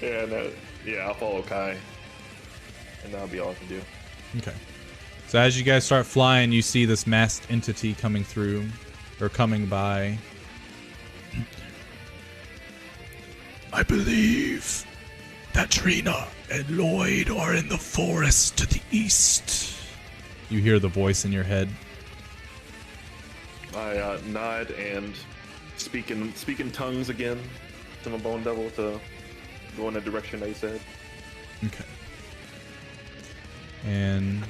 Yeah. Yeah, I'll follow Kai, and that'll be all I can do. Okay. So as you guys start flying, you see this masked entity coming through, or coming by. I believe that Trina and Lloyd are in the forest to the east. You hear the voice in your head. I nod and speak in tongues again to my Bone Devil to go in the direction they said. Okay. And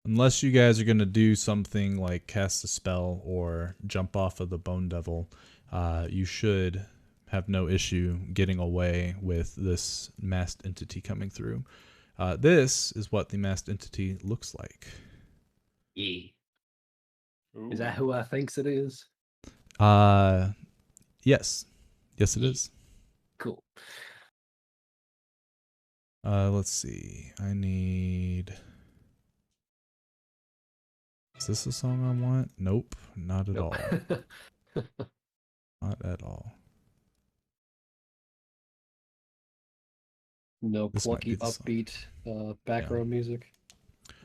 unless you guys are going to do something like cast a spell or jump off of the Bone Devil, you should have no issue getting away with this masked entity coming through. This is what the masked entity looks like. Yeah. Ooh. Is that who I thinks it is? Yes. Yes, it is. Cool. Let's see. I need... Is this a song I want? Nope. Not at all. Not at all. No This might be plucky the song. upbeat background music.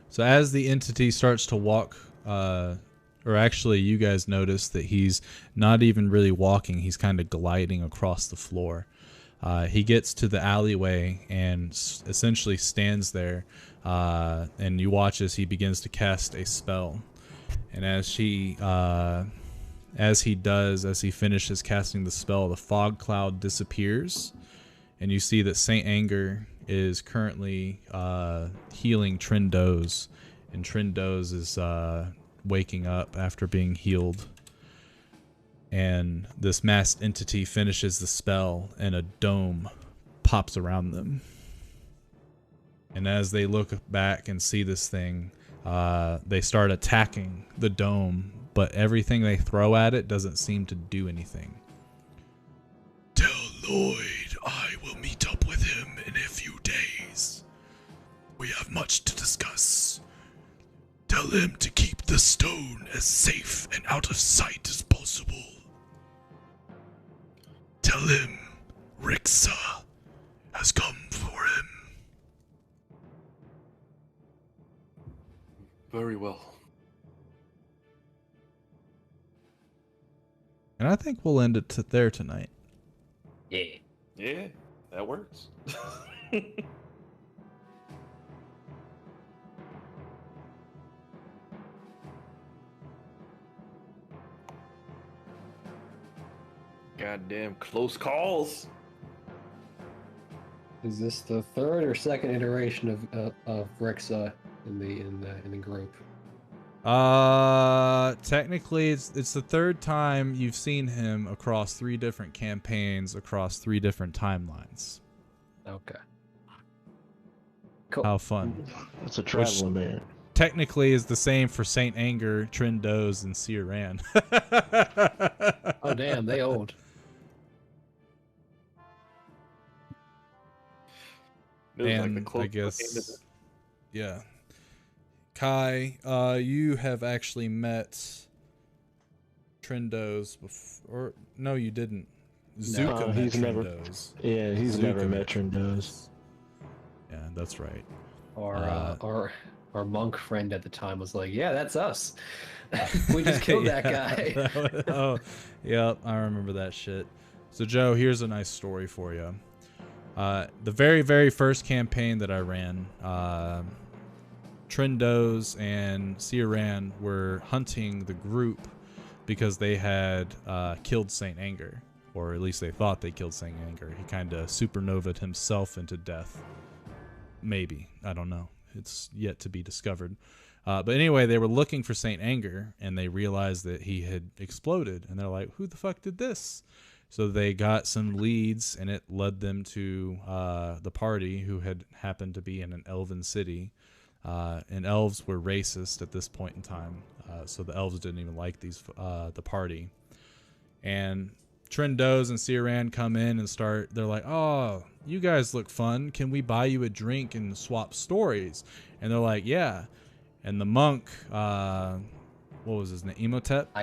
So as the entity starts to walk, or actually you guys notice that he's not even really walking, he's kind of gliding across the floor. He gets to the alleyway and essentially stands there, and you watch as he begins to cast a spell. And as he finishes casting the spell, the fog cloud disappears, and you see that Saint Anger is currently healing Trendos, and Trendos is waking up after being healed. And this masked entity finishes the spell, and a dome pops around them. And as they look back and see this thing, they start attacking the dome, but everything they throw at it doesn't seem to do anything. Tell Lloyd I will meet up with him in a few days. We have much to discuss. Tell him to keep the stone as safe and out of sight as possible. Tell him Rixa has come for him. Very well. And I think we'll end it there tonight. Yeah. Yeah, that works. Goddamn close calls. Is this the third or second iteration of Rixa in the group? Technically, it's the third time you've seen him across 3 different campaigns across 3 different timelines. Okay. Cool. How fun! That's a traveling man. Technically, is the same for Saint Anger, Trindos, and Siran. Oh damn, they old. It was like the And I closest game guess, yeah. Kai, you have actually met Trindos before. Or, no, you didn't. Zuka met he's never. Trindos. Yeah, he's Zuka never met met Trindos. Yeah, that's right. Our monk friend at the time was like, "Yeah, that's us. We just killed that guy." Oh, yeah, I remember that shit. So, Joe, here's a nice story for you. The very, very first campaign that I ran, Trindos and Siran were hunting the group because they had killed Saint Anger, or at least they thought they killed Saint Anger. He kind of supernovaed himself into death. Maybe. I don't know. It's yet to be discovered. But anyway, they were looking for Saint Anger, and they realized that he had exploded. And they're like, who the fuck did this? So they got some leads, and it led them to the party, who had happened to be in an elven city. And elves were racist at this point in time. So the elves didn't even like the party. And Trindos and Siran come in and they're like, oh, you guys look fun. Can we buy you a drink and swap stories? And they're like, yeah. And the monk, what was his name? Imhotep?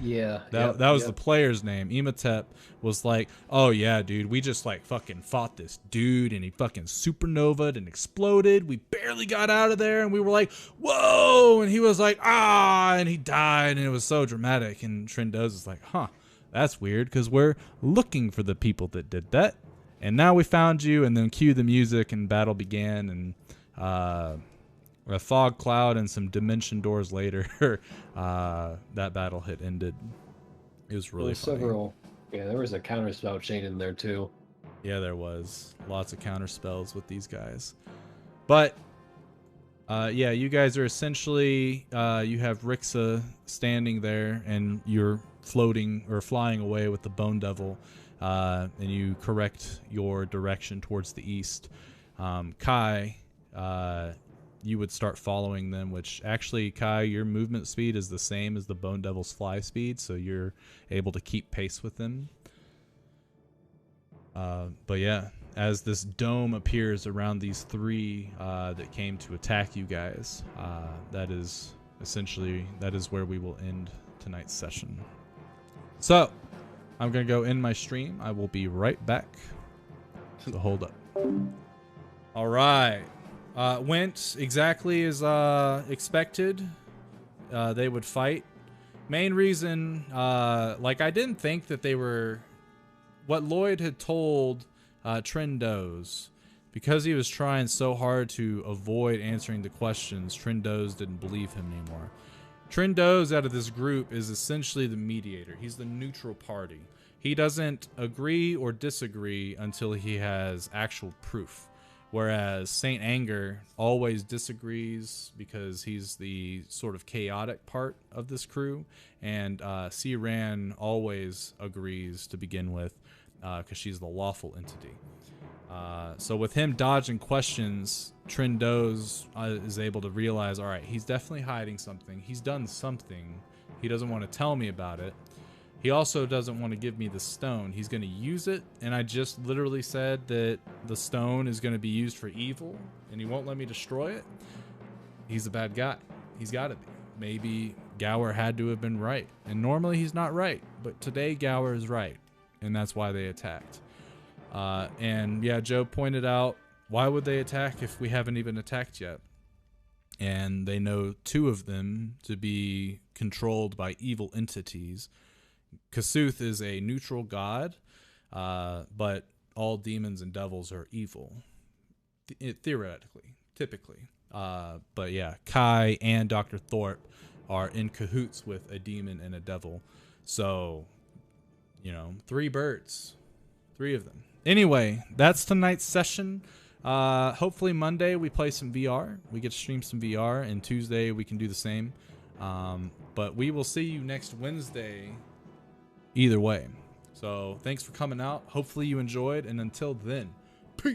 Yeah. That was the player's name. Imhotep was like, oh yeah, dude, we just like fucking fought this dude and he fucking supernovaed and exploded. We barely got out of there and we were like, whoa! And he was like, ah! And he died and it was so dramatic. And Trindos is like, huh, that's weird because we're looking for the people that did that. And now we found you, and then cue the music and battle began. And a fog cloud and some dimension doors later, that battle had ended. It was really funny. There was a counterspell chain in there too. Yeah, there was lots of counter spells with these guys. But yeah, you guys are essentially you have Rixa standing there, and you're floating or flying away with the Bone Devil, and you correct your direction towards the east. Kai, you would start following them, which actually, Kai, your movement speed is the same as the Bone Devil's fly speed, so you're able to keep pace with them. But yeah, as this dome appears around these 3 that came to attack you guys, that is where we will end tonight's session. So, I'm going to go end my stream. I will be right back. So hold up. All right. Went exactly as expected. They would fight. Main reason, I didn't think that they were... What Lloyd had told Trindos, because he was trying so hard to avoid answering the questions, Trindos didn't believe him anymore. Trindos out of this group is essentially the mediator. He's the neutral party. He doesn't agree or disagree until he has actual proof. Whereas Saint Anger always disagrees because he's the sort of chaotic part of this crew. And Siran always agrees to begin with because she's the lawful entity. So with him dodging questions, Trindos is able to realize, all right, he's definitely hiding something. He's done something. He doesn't want to tell me about it. He also doesn't want to give me the stone. He's going to use it, and I just literally said that the stone is going to be used for evil, and he won't let me destroy it. He's a bad guy. He's got to be. Maybe Gower had to have been right, and normally he's not right, but today Gower is right, and that's why they attacked. And yeah, Joe pointed out, why would they attack if we haven't even attacked yet? And they know 2 of them to be controlled by evil entities. Kasuth is a neutral god, but all demons and devils are evil, theoretically, typically. But yeah, Kai and Dr. Thorpe are in cahoots with a demon and a devil. So, you know, 3 birds, 3 of them. Anyway, that's tonight's session. Hopefully Monday we play some VR. We get to stream some VR, and Tuesday we can do the same. But we will see you next Wednesday either way. So thanks for coming out. Hopefully you enjoyed, and until then, peace.